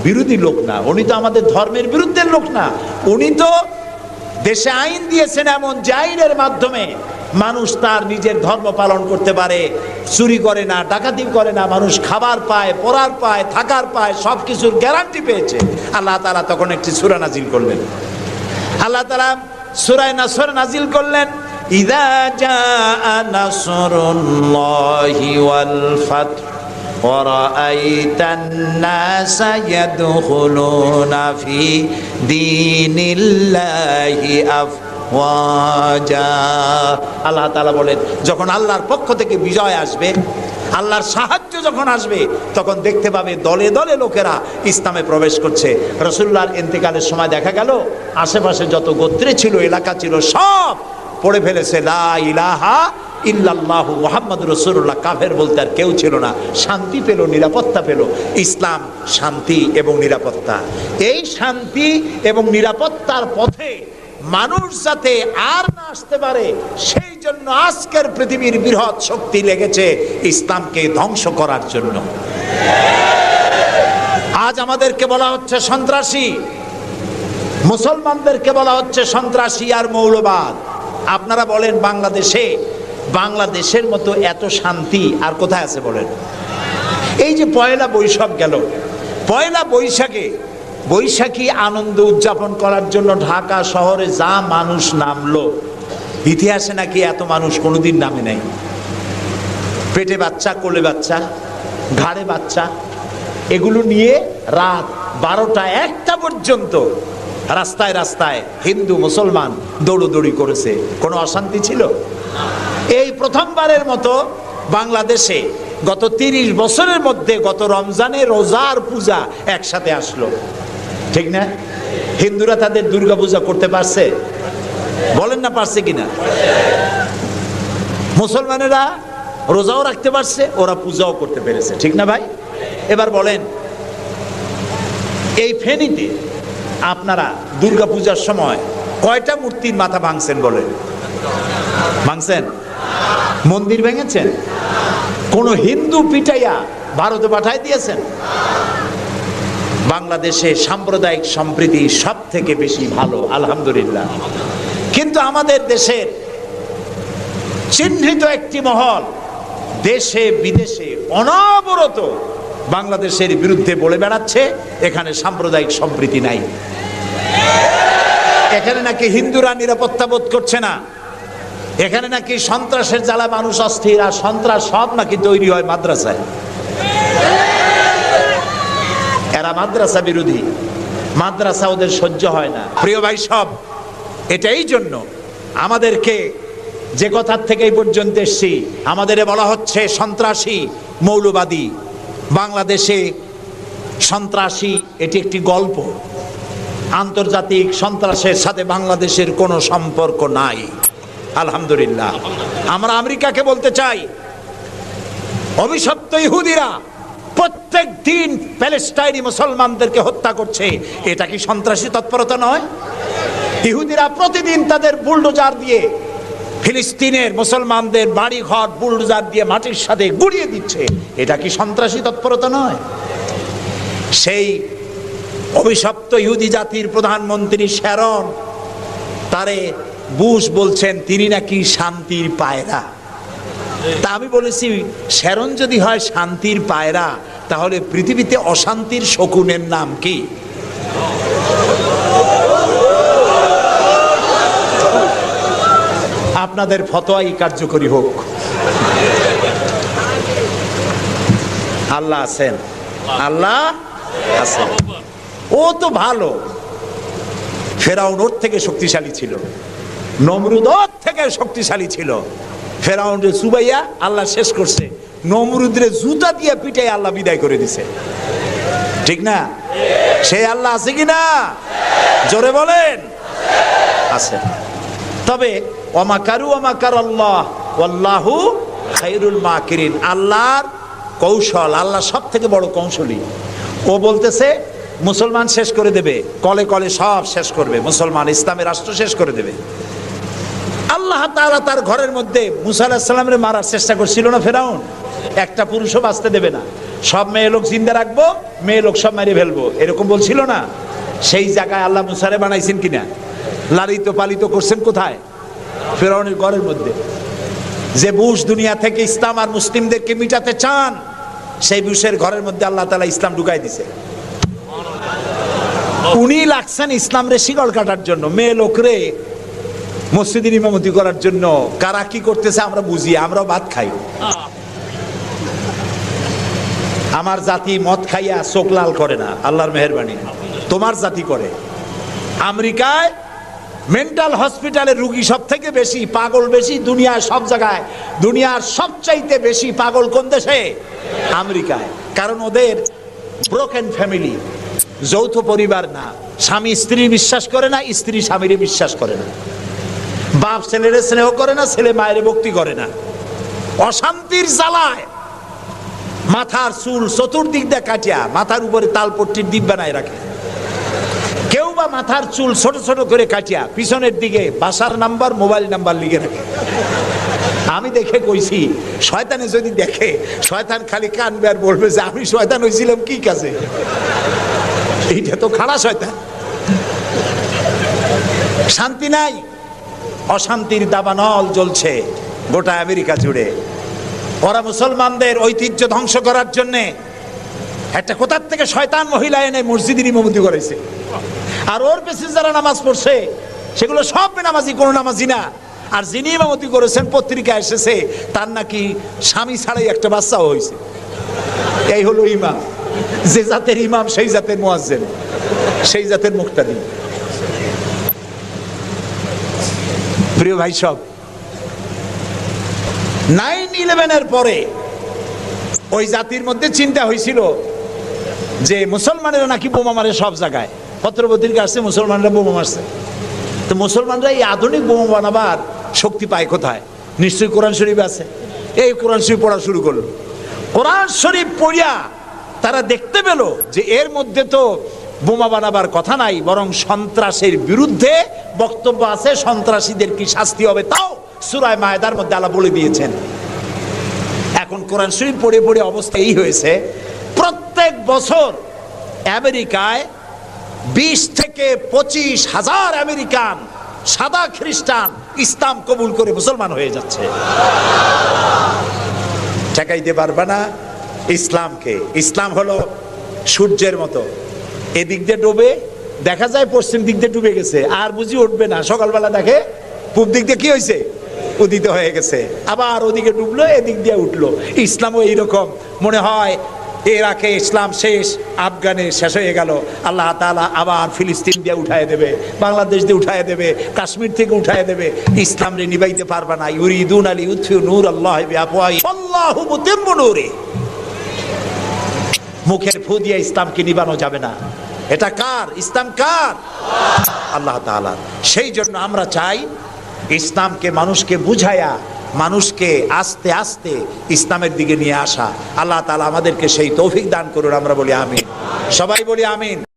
বিরোধী লোক না, উনি তো আমাদের ধর্মের বিরুদ্ধের লোক না, উনি তো দেশে আইন দিয়েছেন এমন যে আইনের মাধ্যমে মানুষ তার নিজের ধর্ম পালন করতে পারে, চুরি করে না, ডাকাতি করে না, মানুষ খাবার পায়, পরার পায়, থাকার পায়, সব কিছুর গ্যারান্টি পেয়েছে। আল্লাহ তাআলা তখন একটি সূরা নাজিল করলেন। আল্লাহ তাআলা সূরা নাসর নাজিল করলেন, ইযা জাআ নাসরুল্লাহি ওয়াল ফাত ওয়া রাআইতান নাসা ইয়াদখুলুনা ফি দীনিল্লাহি আফওয়াজা। আল্লাহ তাআলা বলেন, যখন আল্লাহর পক্ষ থেকে বিজয় আসবে, আল্লাহর সাহায্য যখন আসবে, তখন দেখতে পাবে দলে দলে লোকেরা ইসলামে প্রবেশ করছে। রাসূলুল্লাহর ইন্তেকালের সময় দেখা গেল আশেপাশে যত গোত্রে ছিল, এলাকা ছিল, সব পড়ে ফেলেছে লা ইলাহা ইল্লাল্লাহু মুহাম্মাদুর রাসূলুল্লাহ। কাফের বলতে আর কেউ ছিল না। শান্তি পেল, নিরাপত্তা পেল। ইসলাম শান্তি এবং নিরাপত্তা। এই শান্তি এবং নিরাপত্তার পথে মানুষ যাতে আর না আসতে পারে, সেই জন্য আজকের পৃথিবীর বৃহৎ শক্তি লেগেছে ইসলামকে ধ্বংস করার জন্য। আজ আমাদেরকে বলা হচ্ছে সন্ত্রাসী, মুসলমানদেরকে বলা হচ্ছে সন্ত্রাসী আর মৌলবাদ। আপনারা বলেন বাংলাদেশের মতো এত শান্তি আর কোথায় আছে বলেন? এই যে পয়লা বৈশাখ গেল, পয়লা বৈশাখী আনন্দ উদযাপন করার জন্য ঢাকা শহরে যা মানুষ নামলো, ইতিহাসে নাকি এত মানুষ কোনোদিন নামে নাই। পেটে বাচ্চা, কোলে বাচ্চা, ঘাড়ে বাচ্চা, এগুলো নিয়ে রাত 12টা 1টা পর্যন্ত রাস্তায় রাস্তায় হিন্দু মুসলমান দৌড়দৌড়ি করেছে। কোনো অশান্তি ছিল? এই প্রথমবারের মতো বাংলাদেশে গত 30 বছরের মধ্যে গত রমজানে রোজার পূজা একসাথে আসলো, ঠিক না? হিন্দুরা তাদের দুর্গা পূজা করতে পারছে? বলেন না পারছে কিনা? মুসলমানেরা রোজাও রাখতে পারছে, ওরা পূজাও করতে পেরেছে, ঠিক না ভাই? এবার বলেন, এই ফেনীতে আপনারা দুর্গা পূজার সময় কয়টা মূর্তির মাথা ভাঙছেন বলেন? ভাঙছেন? মন্দির ভেঙেছেন? কোন হিন্দু পিটাইয়া ভারতে পাঠাই দিয়েছেন? বাংলাদেশে সাম্প্রদায়িক সম্প্রীতি সব থেকে বেশি ভালো, আলহামদুলিল্লাহ। কিন্তু আমাদের দেশের চিহ্নিত একটি মহল দেশে বিদেশে অনবরত বাংলাদেশের বিরুদ্ধে বলে বেড়াচ্ছে এখানে সাম্প্রদায়িক সম্প্রীতি নাই, এখানে নাকি হিন্দুরা নিরাপত্তা বোধ করছে না, এখানে নাকি সন্ত্রাসের জ্বালা মানুষ অস্থির, আর সন্ত্রাস সব নাকি তৈরি হয় মাদ্রাসায়। এরা মাদ্রাসা বিরোধী, মাদ্রাসা ওদের সহ্য হয় না। প্রিয় ভাই সব, এটাই জন্য আমাদেরকে যে কথার থেকে এই পর্যন্ত এসছি, আমাদের বলা হচ্ছে সন্ত্রাসী, মৌলবাদী। বাংলাদেশে সন্ত্রাসী এটি একটি গল্প। আন্তর্জাতিক সন্ত্রাসের সাথে বাংলাদেশের কোনো সম্পর্ক নাই, আলহামদুলিল্লাহ। আমরা আমেরিকাকে বলতে চাই, অভিশপ্ত ইহুদিরা প্রত্যেক দিন প্যালেস্টাইনি মুসলমানদেরকে হত্যা করছে, এটা কি সন্ত্রাসী তৎপরতা নয়? ইহুদিরা প্রতিদিন তাদের বুলডোজার দিয়ে ফিলিস্তিনের মুসলমানদের বাড়ি ঘর বুলডোজার দিয়ে মাটির সাথে গুড়িয়ে দিচ্ছে, এটা কি সন্ত্রাসী তৎপরতা নয়? সেই অভিশপ্ত ইহুদি জাতির প্রধানমন্ত্রী শ্যারন, তারে বুশ বলছেন তিনি নাকি শান্তির পায়রা। তা আমি বলেছি, শ্যারন যদি হয় শান্তির পায়রা, তাহলে পৃথিবীতে অশান্তির শকুনের নাম কি? আপনাদের ফতোয়াই কার্যকরী হোক। আল্লাহ আছেন, আল্লাহ আছেন। ও তো ভালো, ফেরাউন ওর থেকে শক্তিশালী ছিল, নমরুদ ওর থেকে শক্তিশালী ছিল। ফেরাউনরে চুবাইয়া আল্লাহ শেষ করছে, নমরুদরে জুতা দিয়ে পিটাই আল্লাহ বিদায় করে দিছে, ঠিক না? সেই আল্লাহ আছে কি না? জোরে বলেন, আছে। তবে ওয়ামাকারু ওয়ামাকার আল্লাহ ওয়াল্লাহু খায়রুল মাকিরিন। আল্লাহর কৌশল, আল্লাহ সব থেকে বড় কৌশলী। ও বলতেছে মুসলমান শেষ করে দেবে, কলে কলে সব শেষ করবে, মুসলমান ইসলামের রাষ্ট্র শেষ করে দেবে। আল্লাহ তাআলা তার ঘরের মধ্যে মুসা আলাইহিস সালামের মারার চেষ্টা করছিল না ফেরাউন? একটা পুরুষও বাঁচতে দেবে না, সব মেয়ে লোক জিন্দা রাখবো, মেয়ে লোক সব মেরে ফেলবো, এরকম বলছিল না? সেই জায়গায় আল্লাহ মুসারে বানাইছেন কিনা? লালিত পালিত করছেন কোথায়? ফেরাউনের ঘরের মধ্যে। যে বুশ দুনিয়া থেকে ইসলাম আর মুসলিমদেরকে মিটাতে চান, সেই বুশের ঘরের মধ্যে আল্লাহ তাআলা ইসলাম ঢুকাই দিছে। উনি লাগছেন ইসলাম রে শিকল কাটার জন্য, মেয়ে লোকরে মসজিদের ইমামতি করার জন্য। কারা কি করতেছে আমরা বুঝি, আমরাও ভাত খাই। আমার জাতি মদ খাইয়া চোখ লাল করে না, আল্লাহর মেহেরবানি। তোমার জাতি করে। আমেরিকায় মেন্টাল হসপিটালে রুগী সব থেকে বেশি, পাগল বেশি দুনিয়ার সব জায়গায়। দুনিয়ার সবচাইতে বেশি পাগল কোন দেশে? আমেরিকায়। কারণ ওদের ব্রোকেন ফ্যামিলি, যৌথ পরিবার না, স্বামী স্ত্রী বিশ্বাস করে না, স্ত্রী স্বামীরে বিশ্বাস করে না, বাপ ছেলেরে স্নেহ করে না, ছেলে মায়ের ভক্তি করে না। অশান্তির জ্বালায় মাথার চুল চতুর্দিক দিয়ে কাটিয়া মাথার উপরে তালপট্টির দ্বীপ বানায় রাখে। কেউ বা মাথার চুল ছোট ছোট করে কাটিয়া পিছনের দিকে বাসার নাম্বার, মোবাইল নাম্বার লিখে রাখে। আমি দেখে কইছি, শয়তানে যদি দেখে, শয়তান খালি কানবে আর বলবে যে আমি শয়তান হয়েছিলাম কি কাজে? এইটা তো খাড়া শয়তান। শান্তি নাই, অশান্তির দাবানল জ্বলছে গোটা আমেরিকা জুড়ে। ওরা মুসলমানদের ঐতিহ্য ধ্বংস করার জন্যে একটা কোথার থেকে শয়তান মহিলা এনে মসজিদের ইমামতি করেছে। আর ওর পেছনে যারা নামাজ পড়ছে সেগুলো সব বেনামাজি, কোনো নামাজি না। আর যিনি ইমামতি করেছেন, পত্রিকা এসেছে তার নাকি স্বামী ছাড়াই একটা বাচ্চাও হয়েছে। এই হলো ইমাম। যে জাতের ইমাম সেই জাতের মুয়াজ্জিন, সেই জাতের মুক্তাদি। প্রিয় ভাই সব, 9/11-এর পরে ওই জাতির মধ্যে চিন্তা হয়েছিল যে মুসলমানেরা নাকি বোমা মারে সব জায়গায়। পত্রপত্রিকা আসছে মুসলমানরা বোমা মারছে। তো মুসলমানরা এই আধুনিক বোমা বানাবার শক্তি পায় কোথায়? নিশ্চয়ই কোরআন শরীফ আছে। এই কোরআন শরীফ পড়া শুরু করলো। কোরআন শরীফ পড়িয়া তারা দেখতে পেল যে এর মধ্যে তো বোমা বানাবার কথা নাই, বরং সন্ত্রাসের বিরুদ্ধে বক্তব্য আছে, সন্ত্রাসীদের কি শাস্তি হবে তাও সূরা মায়েদার মধ্যে আল্লাহ বলে দিয়েছেন। এখন কোরআন শরীফ পড়ে পড়ে অবস্থা এই হয়েছে, প্রত্যেক বছর আমেরিকায় 20 থেকে 25 হাজার আমেরিকান সাদা খ্রিস্টান ইসলাম কবুল করে মুসলমান হয়ে যাচ্ছে। ঠেকাইতে পারবে না ইসলামকে। ইসলাম হলো সূর্যের মতো, এদিক দিয়ে ডুবে দেখা যায় পশ্চিম দিক দিয়ে ডুবে গেছে, আর বুঝি উঠবে না। সকালবেলা দেখে পূব দিক দিয়ে কি হয়েছে, উদিত হয়ে গেছে, আবার ওদিকে ডুবলো, এদিক দিয়ে উঠলো। ইসলামও এইরকম। মনে হয় ইরাকে ইসলাম শেষ, আফগানে শেষ হয়ে গেল, আল্লাহ তাআলা আবার ফিলিস্তিন দিয়ে উঠায় দেবে, বাংলাদেশ দিয়ে উঠায় দেবে, কাশ্মীর থেকে উঠায় দেবে। ইসলাম রে নিবাইতে পারবে না। ইউরিদুনা লিইউতফিউ নূরাল্লাহি বিআফওয়াহিহিম আল্লাহু মুতিম্মু নূরিহি। মুখের ফু দিয়ে ইসলামকে নিবানো যাবে না। এটা কার? ইসলাম কার? আল্লাহ তাআলা। সেই জন্য আমরা চাই ইসলামকে মানুষকে বুঝায়া, মানুষকে আস্তে আস্তে ইসলামের দিকে নিয়ে আসা। আল্লাহ তাআলা আমাদেরকে সেই তৌফিক দান করুন। আমরা বলি আমিন। সবাই বলি আমিন।